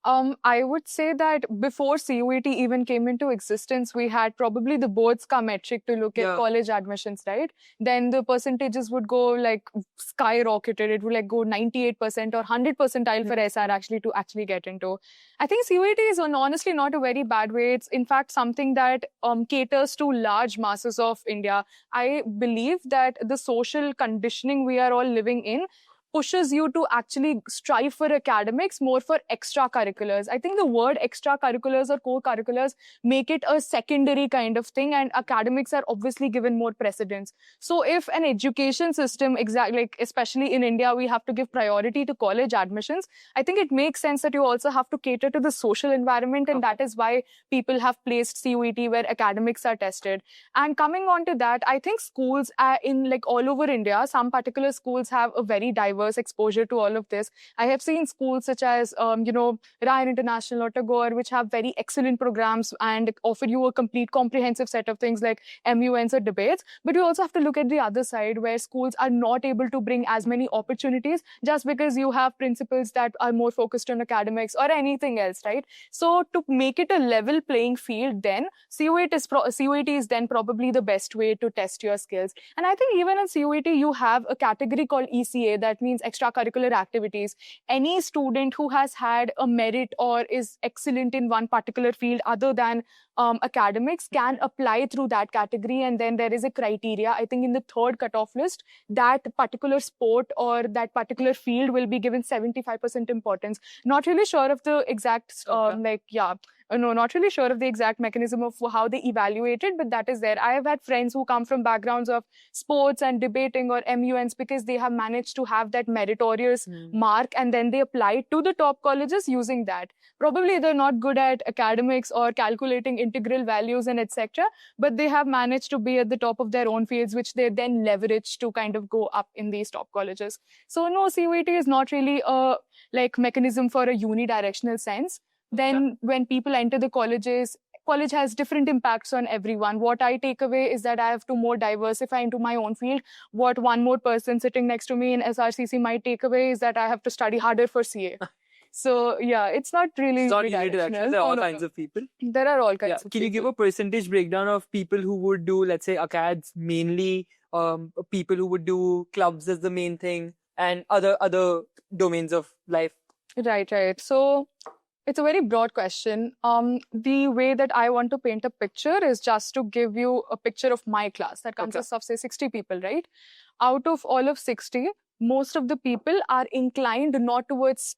I would say that before CUET even came into existence, we had probably the boards ka metric to look at college admissions, right? Then the percentages would go like skyrocketed. It would like go 98% or 100% percentile for SR actually to actually get into. I think CUET is honestly not a very bad way. It's in fact something that caters to large masses of India. I believe that the social conditioning we are all living in pushes you to actually strive for academics more for extracurriculars. I think the word extracurriculars or co-curriculars make it a secondary kind of thing, and academics are obviously given more precedence. So if an education system, like especially in India, we have to give priority to college admissions, I think it makes sense that you also have to cater to the social environment, and that is why people have placed CUET where academics are tested. And coming on to that, I think schools in like all over India, some particular schools have a very diverse exposure to all of this. I have seen schools such as, Ryan International or Tagore, which have very excellent programs and offer you a complete comprehensive set of things like MUNs or debates. But you also have to look at the other side where schools are not able to bring as many opportunities just because you have principals that are more focused on academics or anything else, right? So to make it a level playing field, then CUET is then probably the best way to test your skills. And I think even in CUET, you have a category called ECA, that means extracurricular activities. Any student who has had a merit or is excellent in one particular field other than academics can apply through that category, and then there is a criteria. I think in the third cutoff list, that particular sport or that particular field will be given 75% importance. Not really sure of the exact no, not really sure of the exact mechanism of how they evaluate it, but that is there. I have had friends who come from backgrounds of sports and debating or MUNs because they have managed to have that meritorious mark, and then they apply to the top colleges using that. Probably they're not good at academics or calculating integral values and etc., but they have managed to be at the top of their own fields, which they then leverage to kind of go up in these top colleges. So no, CUET is not really a mechanism for a unidirectional sense. Then when people enter the colleges, college has different impacts on everyone. What I take away is that I have to more diversify into my own field. What one more person sitting next to me in SRCC might take away is that I have to study harder for CA. So yeah, it's not really It's not unidirectional. There are all kinds of people. There are all kinds of Can you give a percentage breakdown of people who would do, let's say, acads mainly, people who would do clubs as the main thing, and other domains of life? Right. So it's a very broad question. The way that I want to paint a picture is just to give you a picture of my class that consists of, say, 60 people, right? Out of all of 60, most of the people are inclined not towards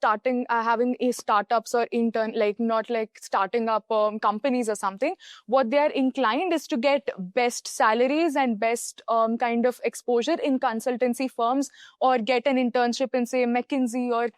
having a startups or not starting up companies or something. What they are inclined is to get best salaries and best kind of exposure in consultancy firms, or get an internship in, say, McKinsey or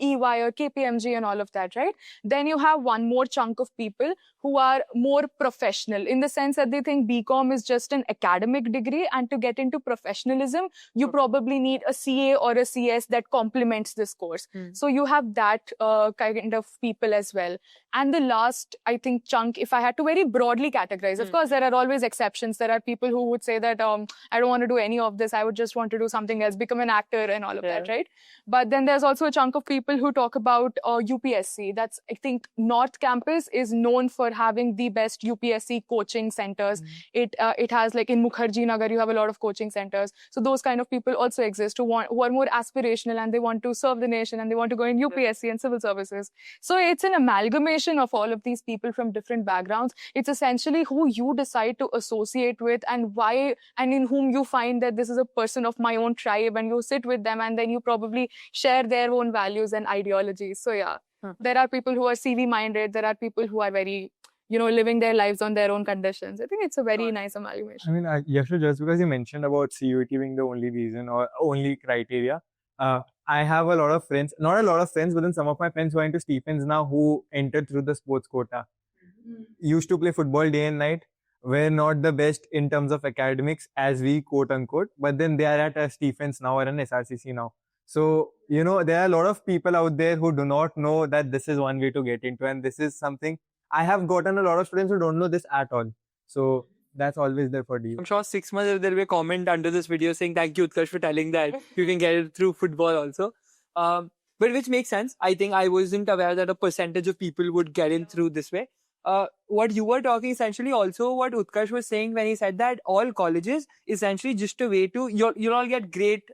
EY or KPMG and all of that, right? Then you have one more chunk of people who are more professional, in the sense that they think BCom is just an academic degree, and to get into professionalism, you probably need a CA or a CS that complements this course. So you have that kind of people as well. And the last, I think, chunk, if I had to very broadly categorize, of course, there are always exceptions. There are people who would say that I don't want to do any of this. I would just want to do something else, become an actor and all of that, right? But then there's also a chunk of people who talk about UPSC. That's, I think, North Campus is known for having the best UPSC coaching centers. It has, like in Mukherjee Nagar, you have a lot of coaching centers. So those kind of people also exist who are more aspirational, and they want to serve the nation, and they want to go in UPSC and civil services. So it's an amalgamation of all of these people from different backgrounds. It's essentially who you decide to associate with, and why, and in whom you find that this is a person of my own tribe, and you sit with them, and then you probably share their own values and ideologies. So yeah, there are people who are CV minded. There are people who are very, living their lives on their own conditions. I think it's a very nice amalgamation. I mean, Yashu, just because you mentioned about CUET being the only reason or only criteria, I have a lot of friends, not a lot of friends, but then some of my friends who are into Stephens now, who entered through the sports quota, used to play football day and night, were not the best in terms of academics, as we quote unquote, but then they are at a Stephens now or an SRCC now. So, there are a lot of people out there who do not know that this is one way to get into, and this is something. I have gotten a lot of students who don't know this at all. So that's always there for you. I'm sure 6 months there will be a comment under this video saying thank you, Utkarsh, for telling that you can get it through football also. But which makes sense. I think I wasn't aware that a percentage of people would get in through this way. What you were talking essentially also what Utkarsh was saying when he said that all colleges essentially just a way to, you'll all get great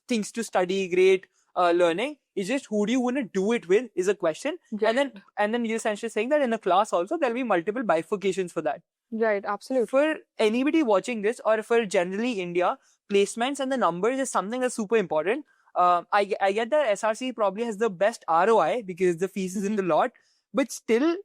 things to study, great learning. It's just who do you want to do it with is a question. Yeah. And then you're essentially saying that in a class also there'll be multiple bifurcations for that. Right, absolutely. For anybody watching this, or for generally India, placements and the numbers is something that's super important. I get that SRC probably has the best ROI because the fees is in the lot, but still,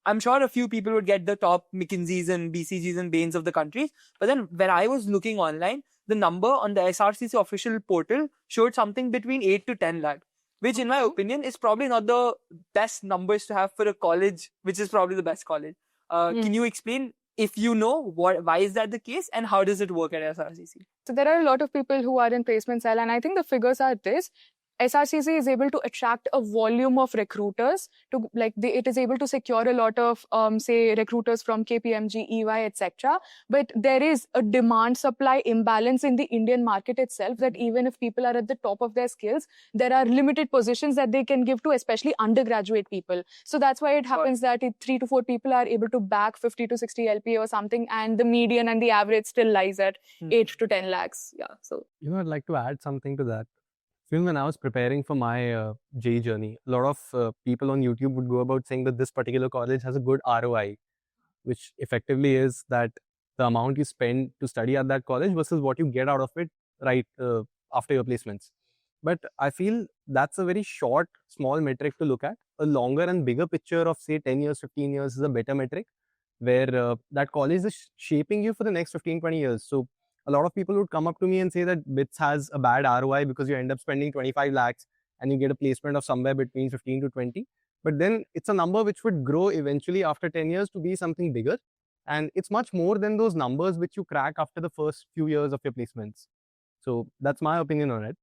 I'm sure a few people would get the top McKinseys and BCGs and Bains of the country. But then when I was looking online, the number on the SRCC official portal showed something between 8 to 10 lakh, which in my opinion is probably not the best numbers to have for a college, which is probably the best college. Can you explain, if you know, why is that the case and how does it work at SRCC? So there are a lot of people who are in placement cell, and I think the figures are this. SRCC is able to attract a volume of recruiters it is able to secure a lot of say recruiters from KPMG, EY, etc. But there is a demand supply imbalance in the Indian market itself, that even if people are at the top of their skills, there are limited positions that they can give to especially undergraduate people. So that's why it happens that 3 to 4 people are able to back 50 to 60 LPA or something, and the median and the average still lies at 8 to 10 lakhs. Yeah. So I'd like to add something to that. When I was preparing for my JEE journey, a lot of people on YouTube would go about saying that this particular college has a good ROI, which effectively is that the amount you spend to study at that college versus what you get out of it right after your placements. But I feel that's a very short, small metric to look at. A longer and bigger picture of say 10 years, 15 years is a better metric, where that college is shaping you for the next 15, 20 years. So a lot of people would come up to me and say that BITS has a bad ROI because you end up spending 25 lakhs and you get a placement of somewhere between 15 to 20. But then it's a number which would grow eventually after 10 years to be something bigger. And it's much more than those numbers which you crack after the first few years of your placements. So that's my opinion on it.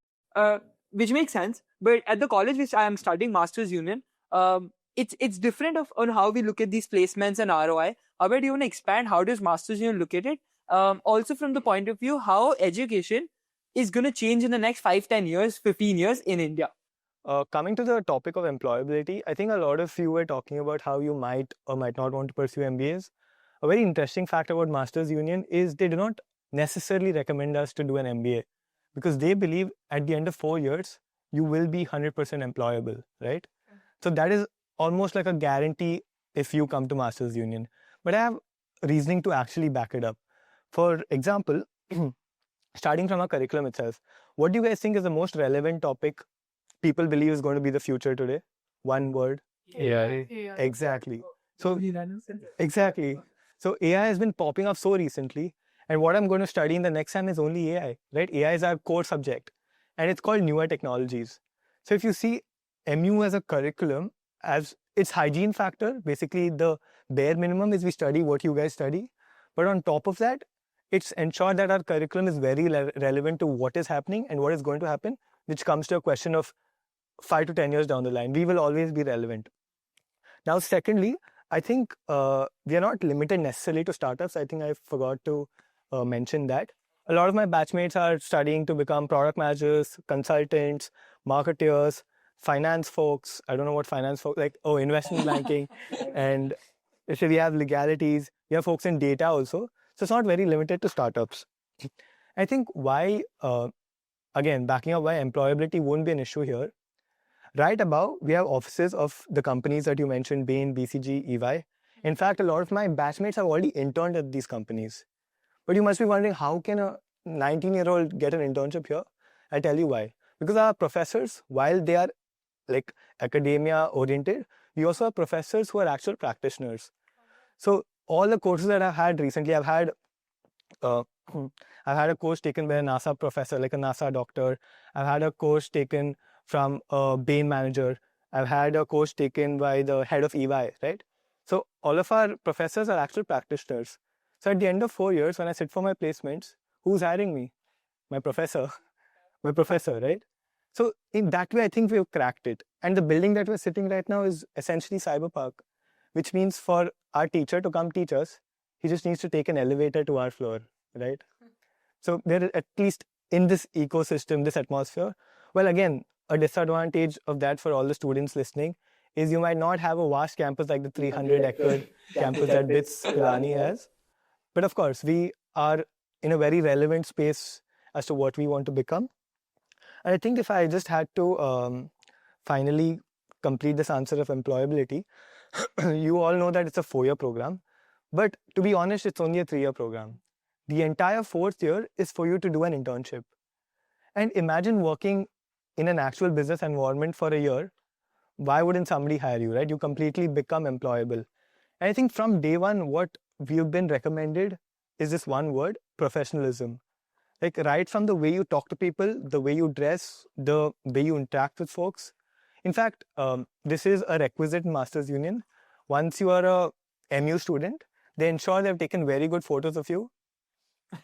Which makes sense. But at the college which I am studying, Masters Union, it's different on how we look at these placements and ROI. Abhay, do you want to expand? How does Masters Union look at it? Also from the point of view, how education is going to change in the next 5, 10 years, 15 years in India. Coming to the topic of employability, I think a lot of you were talking about how you might or might not want to pursue MBAs. A very interesting fact about Masters Union is they do not necessarily recommend us to do an MBA because they believe at the end of 4 years, you will be 100% employable, right? So that is almost like a guarantee if you come to Masters Union. But I have reasoning to actually back it up. For example, starting from our curriculum itself, what do you guys think is the most relevant topic people believe is going to be the future today? One word. AI. Exactly. So exactly. So AI has been popping up so recently, and what I'm going to study in the next time is only AI, right? AI is our core subject, and it's called newer technologies. So if you see MU as a curriculum, as its hygiene factor, basically the bare minimum is we study what you guys study, but on top of that, it's ensured that our curriculum is very relevant to what is happening and what is going to happen, which comes to a question of 5 to 10 years down the line. We will always be relevant. Now, secondly, I think we are not limited necessarily to startups. I think I forgot to mention that. A lot of my batchmates are studying to become product managers, consultants, marketeers, finance folks. I don't know what finance folks, investment banking. And so we have legalities. We have folks in data also. So it's not very limited to startups. I think why, again, backing up why employability won't be an issue here. Right above, we have offices of the companies that you mentioned, Bain, BCG, EY. In fact, a lot of my batchmates have already interned at these companies. But you must be wondering, how can a 19-year-old get an internship here? I'll tell you why. Because our professors, while they are like academia-oriented, we also have professors who are actual practitioners. So all the courses that I've had recently, I've had a course taken by a NASA professor, like a NASA doctor. I've had a course taken from a Bain manager. I've had a course taken by the head of EY, right? So all of our professors are actual practitioners. So at the end of 4 years, when I sit for my placements, who's hiring me? My professor. My professor, right? So in that way, I think we've cracked it. And the building that we're sitting right now is essentially Cyberpark, which means for our teacher to come teach us, he just needs to take an elevator to our floor, right? So there, at least in this ecosystem, this atmosphere, well, again, a disadvantage of that for all the students listening is you might not have a vast campus like the 300-acre campus that BITS Pilani has. But of course, we are in a very relevant space as to what we want to become. And I think if I just had to finally complete this answer of employability, you all know that it's a 4-year program. But to be honest, it's only a 3-year program. The entire 4th year is for you to do an internship. And imagine working in an actual business environment for a year. Why wouldn't somebody hire you, right? You completely become employable. And I think from day one, what we've been recommended is this one word, professionalism. Like right from the way you talk to people, the way you dress, the way you interact with folks. In fact, this is a requisite in Masters Union. Once you are a MU student, they ensure they've taken very good photos of you.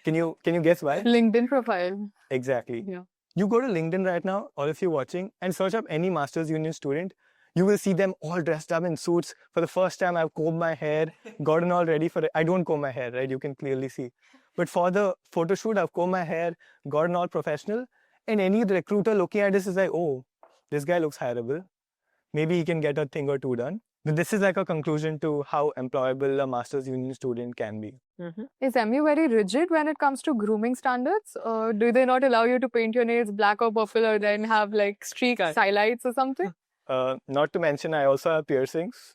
Can you guess why? LinkedIn profile. Exactly. Yeah. You go to LinkedIn right now, all of you watching, and search up any Masters Union student. You will see them all dressed up in suits. For the first time, I've combed my hair, gotten all ready for it. I don't comb my hair, right? You can clearly see. But for the photo shoot, I've combed my hair, gotten all professional. And any recruiter looking at this is like, oh, this guy looks hireable. Maybe he can get a thing or two done. But this is like a conclusion to how employable a Masters Union student can be. Mm-hmm. Is MU very rigid when it comes to grooming standards? Do they not allow you to paint your nails black or purple or then have like streaks, highlights or something? Not to mention, I also have piercings.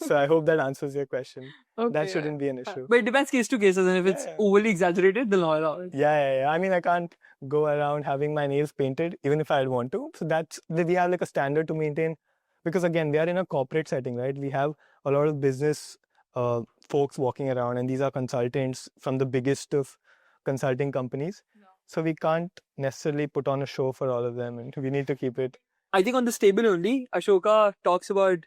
So I hope that answers your question. Okay. That shouldn't be an issue. But it depends case to case, and if it's Yeah. overly exaggerated, they'll not allow it. Yeah. I mean, I can't go around having my nails painted, even if I'd want to. So we have like a standard to maintain. Because again, we are in a corporate setting, right? We have a lot of business folks walking around, and these are consultants from the biggest of consulting companies. No. So we can't necessarily put on a show for all of them, and we need to keep it. I think on this table only, Ashoka talks about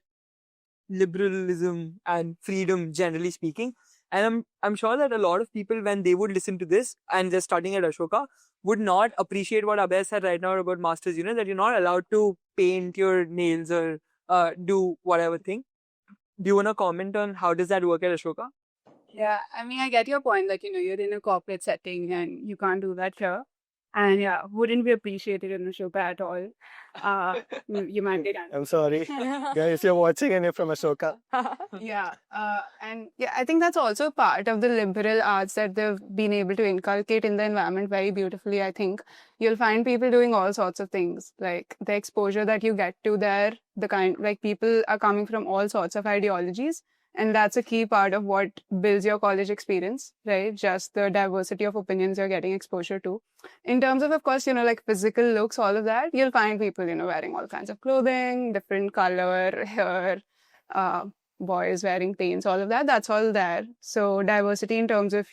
liberalism and freedom, generally speaking. And I'm sure that a lot of people, when they would listen to this and they're studying at Ashoka, would not appreciate what Abhay said right now about Masters Union, that you're not allowed to paint your nails or do whatever thing. Do you want to comment on how does that work at Ashoka? Yeah, I mean, I get your point. Like, you're in a corporate setting and you can't do that here. And yeah, wouldn't be appreciated in Ashoka at all. You might get I'm sorry. Guys, if you're watching and you're from Ashoka. Yeah, and yeah, I think that's also part of the liberal arts that they've been able to inculcate in the environment very beautifully. I think you'll find people doing all sorts of things, like the exposure that you get to there, like people are coming from all sorts of ideologies. And that's a key part of what builds your college experience, right? Just the diversity of opinions you're getting exposure to. In terms of course, like physical looks, all of that, you'll find people, wearing all kinds of clothing, different color, hair, boys wearing paints, all of that. That's all there. So diversity in terms of,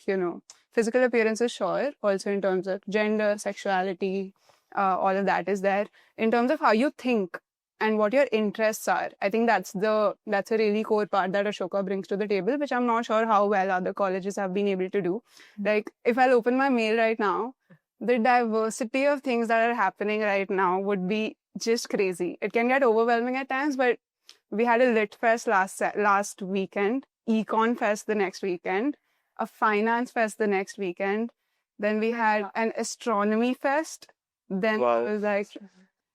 physical appearance is sure. Also in terms of gender, sexuality, all of that is there. In terms of how you think, and what your interests are. I think that's a really core part that Ashoka brings to the table, which I'm not sure how well other colleges have been able to do. Like, if I'll open my mail right now, the diversity of things that are happening right now would be just crazy. It can get overwhelming at times, but we had a Lit Fest last weekend, Econ Fest the next weekend, a Finance Fest the next weekend. Then we had an Astronomy Fest. Then Wow. it was like...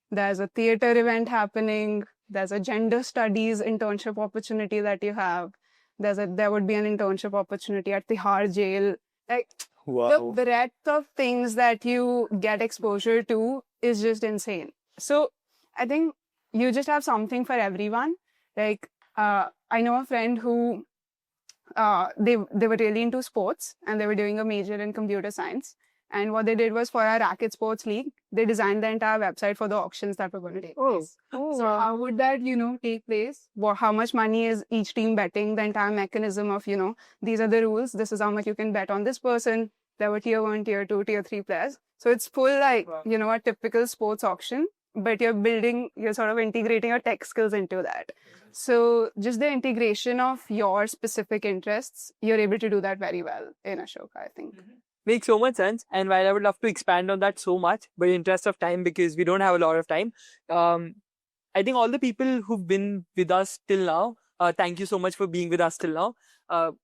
There's a theater event happening. There's a gender studies internship opportunity that you have. There would be an internship opportunity at Tihar jail. Like, Wow. the breadth of things that you get exposure to is just insane. So I think you just have something for everyone. Like, I know a friend who they were really into sports and they were doing a major in computer science. And what they did was, for our racket sports league, they designed the entire website for the auctions that were going to take place. So how would that, take place? How much money is each team betting? The entire mechanism of, these are the rules. This is how much you can bet on this person. There were tier 1, tier 2, tier 3 players. So it's full like, a typical sports auction, but you're sort of integrating your tech skills into that. So just the integration of your specific interests, you're able to do that very well in Ashoka, I think. Makes so much sense. And while I would love to expand on that so much, but in interest of time, because we don't have a lot of time, I think all the people who've been with us till now, thank you so much for being with us till now.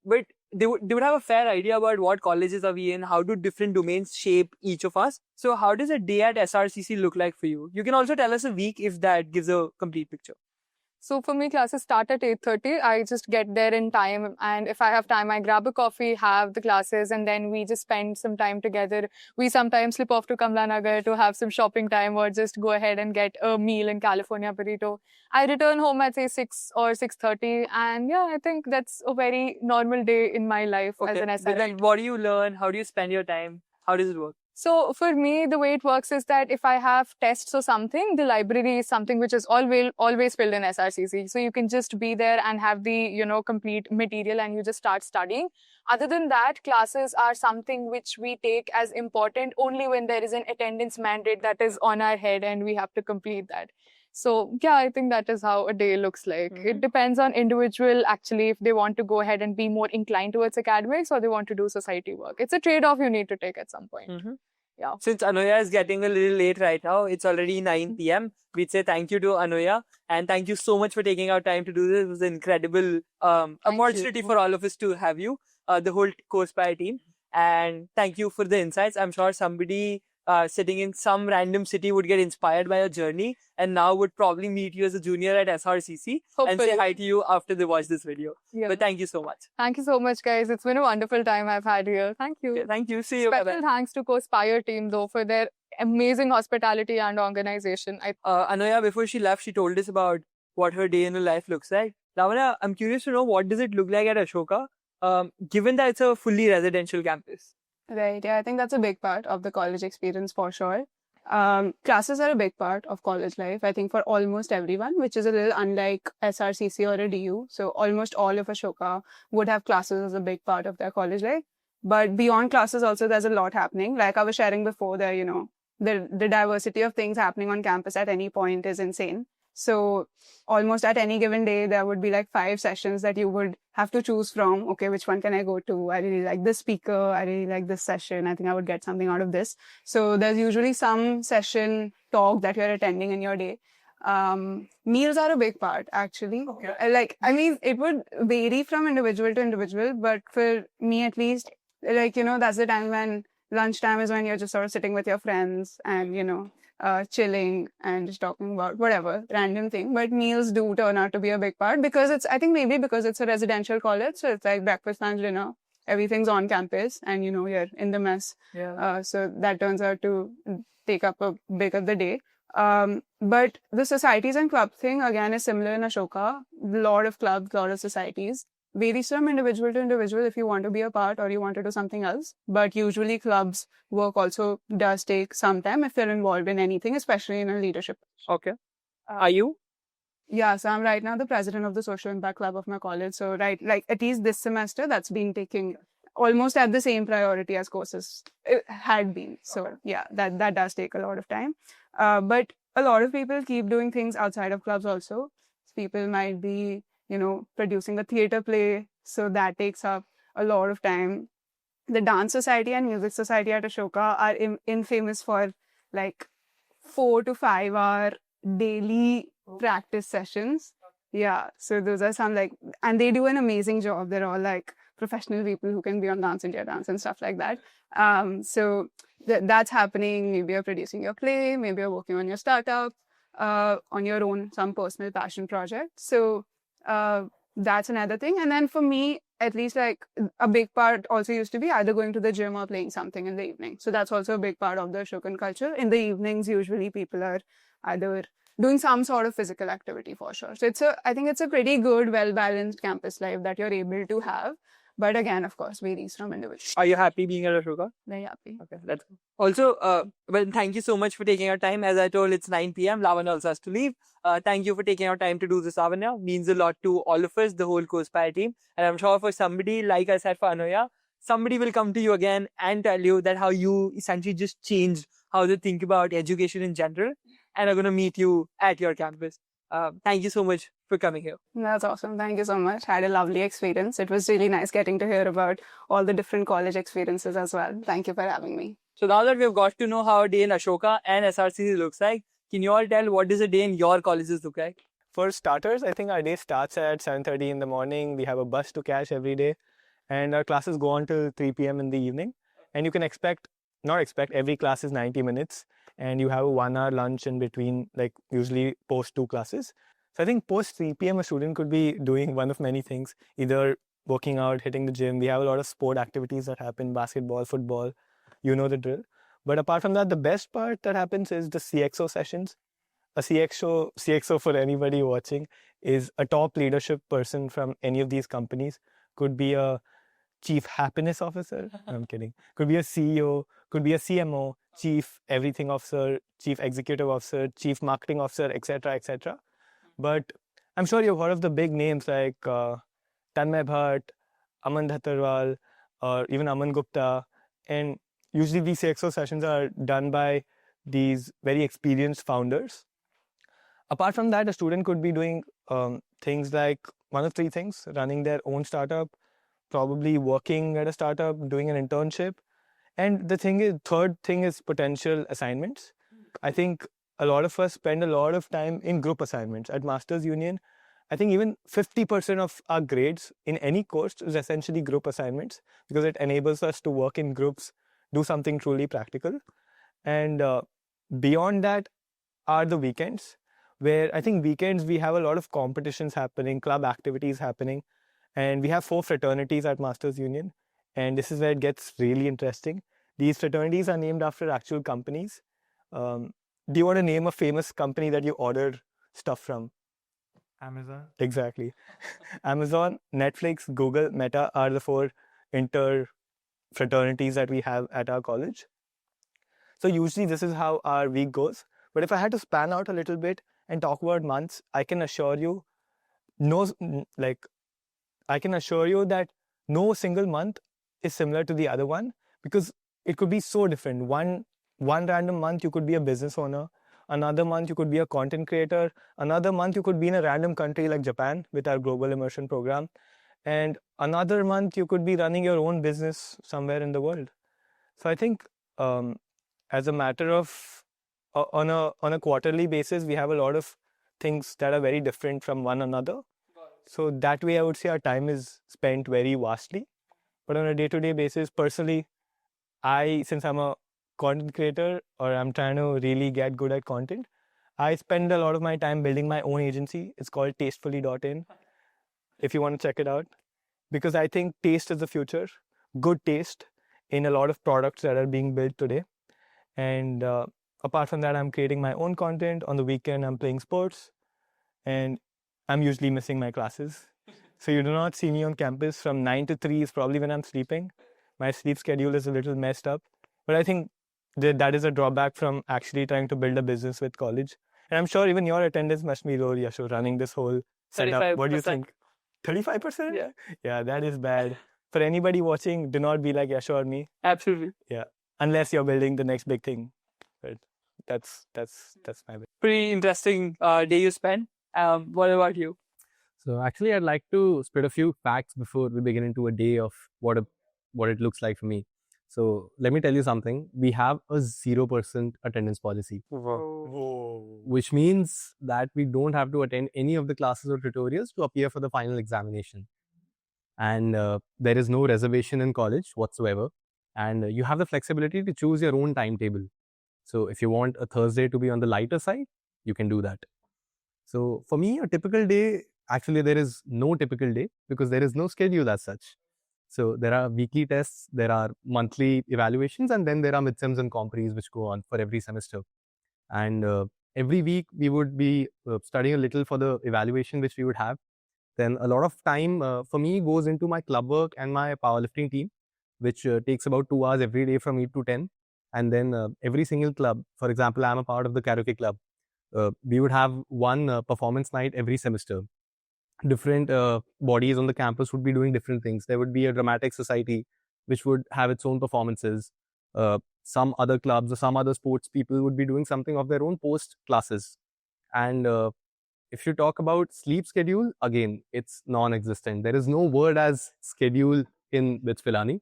But they would have a fair idea about what colleges are we in, how do different domains shape each of us. So how does a day at SRCC look like for you? You can also tell us a week if that gives a complete picture. So for me, classes start at 8:30. I just get there in time. And if I have time, I grab a coffee, have the classes, and then we just spend some time together. We sometimes slip off to Kamla Nagar to have some shopping time or just go ahead and get a meal in California Burrito. I return home at say 6 or 6:30. And yeah, I think that's a very normal day in my life as an SRC. But then what do you learn? How do you spend your time? How does it work? So for me, the way it works is that if I have tests or something, the library is something which is always filled in SRCC. So you can just be there and have the, complete material and you just start studying. Other than that, classes are something which we take as important only when there is an attendance mandate that is on our head and we have to complete that. So yeah, I think that is how a day looks like. It depends on individual actually if they want to go ahead and be more inclined towards academics or they want to do society work. It's a trade-off you need to take at some point. Yeah. Since Anuya is getting a little late right now, it's already 9 p.m. We'd say thank you to Anuya and thank you so much for taking our time to do this. It was an incredible opportunity for all of us to have you, the whole course by team. And thank you for the insights. I'm sure somebody sitting in some random city would get inspired by your journey and now would probably meet you as a junior at SRCC and say hi to you after they watch this video. Yeah. But thank you so much. Thank you so much, guys. It's been a wonderful time I've had here. Thank you. Okay, thank you. See you. Special Bye-bye. thanks to Co-Spire team though for their amazing hospitality and organization. Anuya, before she left, she told us about what her day in her life looks like. Lavanya, I'm curious to know, what does it look like at Ashoka, given that it's a fully residential campus? Right. Yeah, I think that's a big part of the college experience for sure. Classes are a big part of college life, I think, for almost everyone, which is a little unlike SRCC or a DU. So almost all of Ashoka would have classes as a big part of their college life. But beyond classes also, there's a lot happening. Like I was sharing before, the diversity of things happening on campus at any point is insane. So almost at any given day, there would be like 5 sessions that you would have to choose from. Okay, which one can I go to? I really like this speaker. I really like this session. I think I would get something out of this. So there's usually some session talk that you're attending in your day. Meals are a big part, actually. Okay. It would vary from individual to individual, but for me at least, that's the time when lunchtime is when you're just sort of sitting with your friends and, chilling and just talking about whatever random thing. But meals do turn out to be a big part because I think maybe because it's a residential college. So it's like breakfast, lunch, dinner, everything's on campus and, you're in the mess. Yeah. So that turns out to take up a big of the day. But the societies and club thing again is similar in Ashoka. A lot of clubs, a lot of societies. Varies from individual to individual if you want to be a part or you want to do something else. But usually clubs work also does take some time if you're involved in anything, especially in a leadership. Okay. Are you? Yeah, so I'm right now the president of the Social Impact Club of my college. So at least this semester, that's been taking almost at the same priority as courses it had been. So yeah, that does take a lot of time. But a lot of people keep doing things outside of clubs also. People might be producing a theater play. So that takes up a lot of time. The Dance Society and Music Society at Ashoka are infamous for like 4 to 5 hour daily practice sessions. Yeah. So those are some and they do an amazing job. They're all like professional people who can be on Dance India Dance and stuff like that. So that's happening. Maybe you're producing your play, maybe you're working on your startup, on your own, some personal passion project. So that's another thing. And then for me, at least a big part also used to be either going to the gym or playing something in the evening. So that's also a big part of the Ashokan culture. In the evenings, usually people are either doing some sort of physical activity for sure. So I think it's a pretty good, well-balanced campus life that you're able to have. But again, of course, varies from individual. Are you happy being at Ashoka? Very happy. Okay, that's also, thank you so much for taking your time. As I told, it's 9 p.m. Lavanya also has to leave. Thank you for taking your time to do this, Lavanya. Means a lot to all of us, the whole co-spire team. And I'm sure for somebody, like I said for Anuya, somebody will come to you again and tell you that how you essentially just changed how they think about education in general and are going to meet you at your campus. Thank you so much for coming here. That's awesome. Thank you so much. Had a lovely experience. It was really nice getting to hear about all the different college experiences as well. Thank you for having me. So now that we've got to know how a day in Ashoka and SRCC looks like, can you all tell what does a day in your colleges look like? For starters, I think our day starts at 7:30 in the morning. We have a bus to catch every day, and our classes go on till 3 p.m. in the evening. And you can every class is 90 minutes, and you have a 1 hour lunch in between, like usually post 2 classes. So I think post 3 p.m. a student could be doing one of many things, either working out, hitting the gym. We have a lot of sport activities that happen, basketball, football, you know the drill. But apart from that, the best part that happens is the CXO sessions. A CXO for anybody watching is a top leadership person from any of these companies. Could be a chief happiness officer. I'm kidding. Could be a CEO, could be a CMO, chief everything officer, chief executive officer, chief marketing officer, etc., etc. But I'm sure you've heard of the big names like Tanmay Bhatt, Aman Dhattarwal, or even Aman Gupta. And usually these CXO sessions are done by these very experienced founders. Apart from that, a student could be doing things like one of 3 things: running their own startup, probably working at a startup, doing an internship. And the third thing is potential assignments. I think a lot of us spend a lot of time in group assignments. At Masters Union, I think even 50% of our grades in any course is essentially group assignments, because it enables us to work in groups, do something truly practical. And beyond that are the weekends, where I think weekends we have a lot of competitions happening, club activities happening, and we have 4 fraternities at Masters Union. And this is where it gets really interesting. These fraternities are named after actual companies. Do you want to name a famous company that you order stuff from? Amazon. Exactly. Amazon, Netflix, Google, Meta are the 4 inter fraternities that we have at our college. So usually this is how our week goes. But if I had to span out a little bit and talk about months, I can assure you, I can assure you that no single month is similar to the other one, because it could be so different. One random month you could be a business owner, another month you could be a content creator, another month you could be in a random country like Japan with our global immersion program, and another month you could be running your own business somewhere in the world. So I think as a matter of on a quarterly basis, we have a lot of things that are very different from one another. So that way, I would say our time is spent very vastly. But on a day-to-day basis, personally, since I'm a content creator, or I'm trying to really get good at content, I spend a lot of my time building my own agency. It's called tastefully.in, if you want to check it out. Because I think taste is the future, good taste in a lot of products that are being built today. And apart from that, I'm creating my own content. On the weekend, I'm playing sports. And I'm usually missing my classes. So you do not see me on campus from 9 to 3 is probably when I'm sleeping. My sleep schedule is a little messed up. But I think that is a drawback from actually trying to build a business with college. And I'm sure even your attendance must be low, Yasho, running this whole setup. What do you think? 35%? Yeah. Yeah, that is bad. For anybody watching, do not be like Yasho or me. Absolutely. Yeah. Unless you're building the next big thing. But that's my bit. Pretty interesting day you spent. What about you? So actually, I'd like to spit a few facts before we begin into a day of what it looks like for me. So let me tell you something. We have a 0% attendance policy, Whoa. which means that we don't have to attend any of the classes or tutorials to appear for the final examination. And there is no reservation in college whatsoever. And you have the flexibility to choose your own timetable. So if you want a Thursday to be on the lighter side, you can do that. So for me, a typical day, actually there is no typical day because there is no schedule as such. So there are weekly tests, there are monthly evaluations, and then there are midterms and compres which go on for every semester. And every week we would be studying a little for the evaluation which we would have. Then a lot of time for me goes into my club work and my powerlifting team, which takes about 2 hours every day from 8 to 10. And then every single club, for example, I'm a part of the karaoke club. We would have one performance night every semester. Different bodies on the campus would be doing different things. There would be a dramatic society which would have its own performances. Some other clubs or some other sports people would be doing something of their own post classes. And if you talk about sleep schedule, again, it's non-existent. There is no word as schedule in BITS Pilani.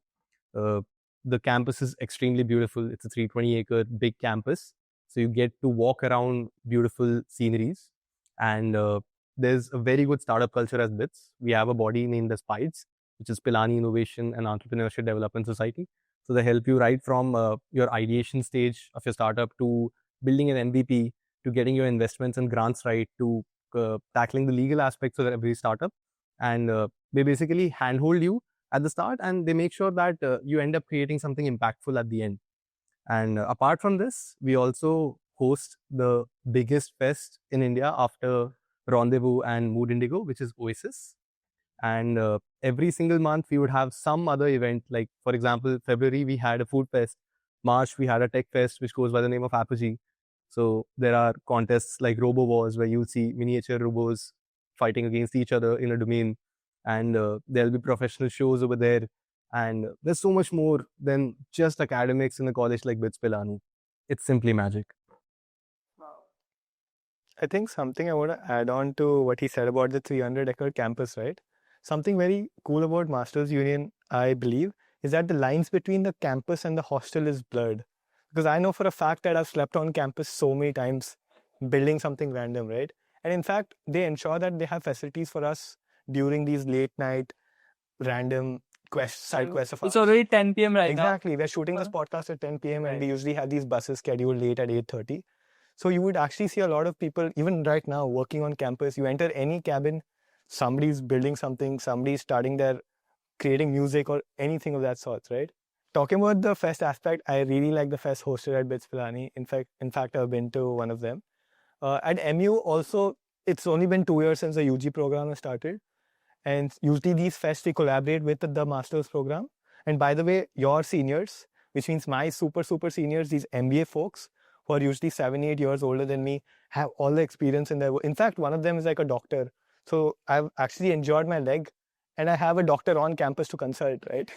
The campus is extremely beautiful. It's a 320-acre big campus. So you get to walk around beautiful sceneries. And there's a very good startup culture as BITS. We have a body named as PIDES, which is Pilani Innovation and Entrepreneurship Development Society. So they help you right from your ideation stage of your startup to building an MVP, to getting your investments and grants right, to tackling the legal aspects of every startup. And they basically handhold you at the start, and they make sure that you end up creating something impactful at the end. And apart from this, we also host the biggest fest in India after Rendezvous and Mood Indigo, which is Oasis. And every single month, we would have some other event. Like, for example, February, we had a food fest. March, we had a tech fest, which goes by the name of Apogee. So there are contests like Robo Wars, where you see miniature robos fighting against each other in a domain. And there'll be professional shows over there. And there's so much more than just academics in a college like BITS Pilani. It's simply magic. I think something I want to add on to what he said about the 300-acre campus, right? Something very cool about Masters Union, I believe, is that the lines between the campus and the hostel is blurred. Because I know for a fact that I've slept on campus so many times building something random, right? And in fact, they ensure that they have facilities for us during these late night random side quests of ours. It's already 10 p.m. right now. Exactly. We're shooting this podcast at 10 p.m. and we usually have these buses scheduled late at 8:30. So you would actually see a lot of people, even right now, working on campus. You enter any cabin, somebody's building something, somebody's creating music or anything of that sort, right? Talking about the fest aspect, I really like the fest hosted at BITS Pilani. In fact, I've been to one of them. At MU also, it's only been 2 years since the UG program has started. And usually these fests we collaborate with the master's program. And by the way, your seniors, which means my super seniors, these MBA folks who are usually 7-8 years older than me, have all the experience in their work. In fact, one of them is like a doctor. So I've actually injured my leg and I have a doctor on campus to consult, right?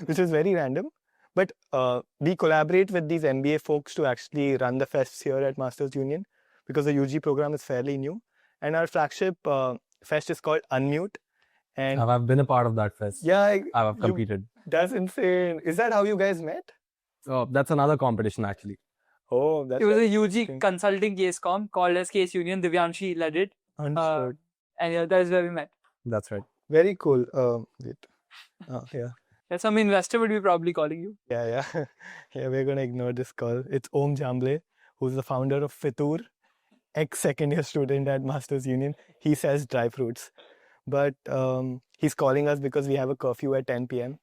Which is very random. But we collaborate with these MBA folks to actually run the fests here at Masters Union because the UG program is fairly new. And our flagship fest is called Unmute. And I've been a part of that fest. yeah, I've competed. That's insane. Is that how you guys met? That's another competition actually. Oh, that's It was a interesting. UG consulting case com called as Case Union. Divyanshi led it. Understood. And yeah, that is where we met. That's right. Very cool. Wait. Yeah. Yeah, some investor would be probably calling you. Yeah. Yeah, we're going to ignore this call. It's Om Jamble, who's the founder of Fitur, ex-second year student at Masters Union. He sells dry fruits. But he's calling us because we have a curfew at 10 p.m.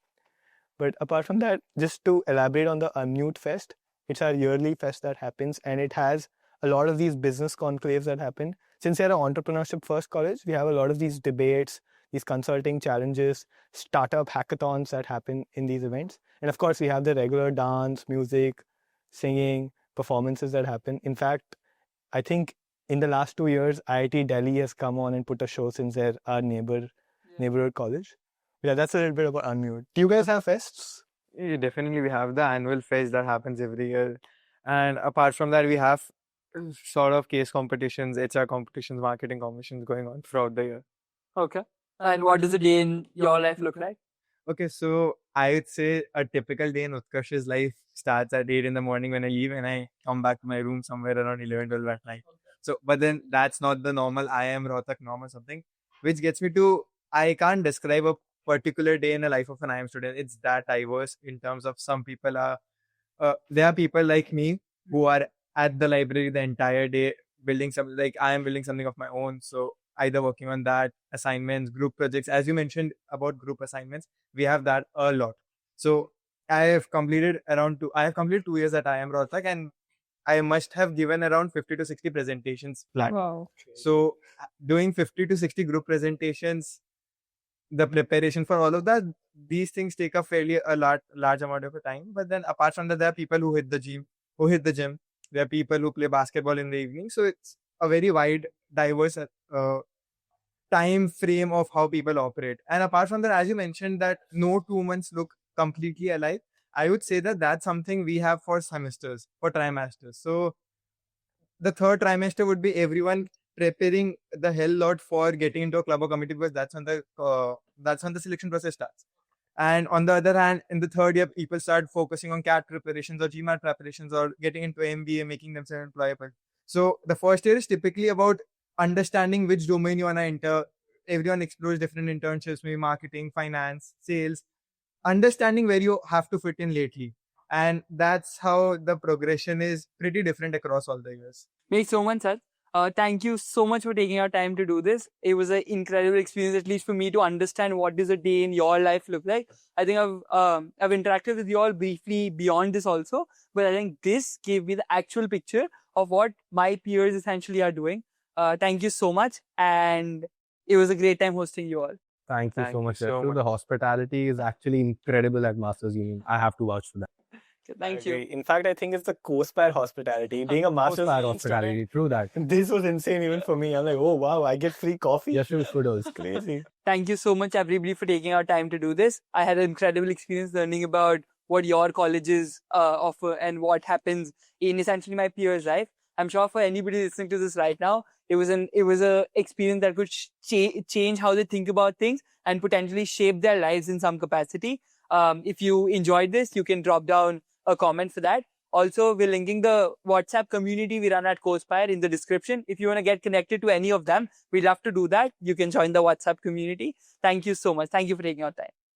But apart from that, just to elaborate on the Unmute Fest, it's our yearly fest that happens and it has a lot of these business conclaves that happen. Since we're an entrepreneurship first college, we have a lot of these debates, these consulting challenges, startup hackathons that happen in these events. And of course, we have the regular dance, music, singing, performances that happen. In fact, I think in the last 2 years, IIT Delhi has come on and put a show since they're our neighborhood college. Yeah, that's a little bit about Unmute. Do you guys have fests? Yeah, definitely, we have the annual fest that happens every year. And apart from that, we have sort of case competitions, HR competitions, marketing competitions going on throughout the year. Okay. And what does a day in your life look like? Okay, so I would say a typical day in Utkarsh's life starts at 8 in the morning when I leave and I come back to my room somewhere around 11, 12 at night. So, but then that's not the normal IIM Rohtak norm or something, which gets me to, I can't describe a particular day in the life of an IIM student. It's that diverse in terms of some people are, there are people like me who are at the library the entire day building something, like I am building something of my own. So either working on that, assignments, group projects. As you mentioned about group assignments, we have that a lot. So I have completed 2 years at IIM Rohtak and I must have given around 50 to 60 presentations planned. Wow. So doing 50 to 60 group presentations, the preparation for all of that, these things take a large amount of time. But then apart from that, there are people who hit the gym. There are people who play basketball in the evening. So it's a very wide, diverse time frame of how people operate. And apart from that, as you mentioned that no 2 months look completely alike, I would say that that's something we have for semesters, for trimesters. So the third trimester would be everyone preparing the hell lot for getting into a club or committee because that's when the selection process starts. And on the other hand, in the third year, people start focusing on CAT preparations or GMAT preparations or getting into MBA, making themselves employable. So the first year is typically about understanding which domain you want to enter. Everyone explores different internships, maybe marketing, finance, sales, understanding where you have to fit in lately. And that's how the progression is pretty different across all the years. Makes so much sense. Thank you so much for taking our time to do this. It was an incredible experience, at least for me, to understand what does a day in your life look like. I think I've interacted with you all briefly beyond this also, but I think this gave me the actual picture of what my peers essentially are doing. Thank you so much, and it was a great time hosting you all. Thank you Thank so you much. so Yashu. much. The hospitality is actually incredible at Masters Union. I have to vouch for that. Thank you. In fact, I think it's the co-spire hospitality. Being a master's Post-grad student, hospitality, true that. this was insane even for me. I'm like, oh wow, I get free coffee. Yashu, kudos. Crazy. Thank you so much, everybody, for taking our time to do this. I had an incredible experience learning about what your colleges offer and what happens in essentially my peers' life. I'm sure for anybody listening to this right now, it was a experience that could change how they think about things and potentially shape their lives in some capacity. If you enjoyed this, you can drop down a comment for that. Also, we're linking the WhatsApp community we run at CoSpire in the description. If you want to get connected to any of them, we'd love to do that. You can join the WhatsApp community. Thank you so much. Thank you for taking our time.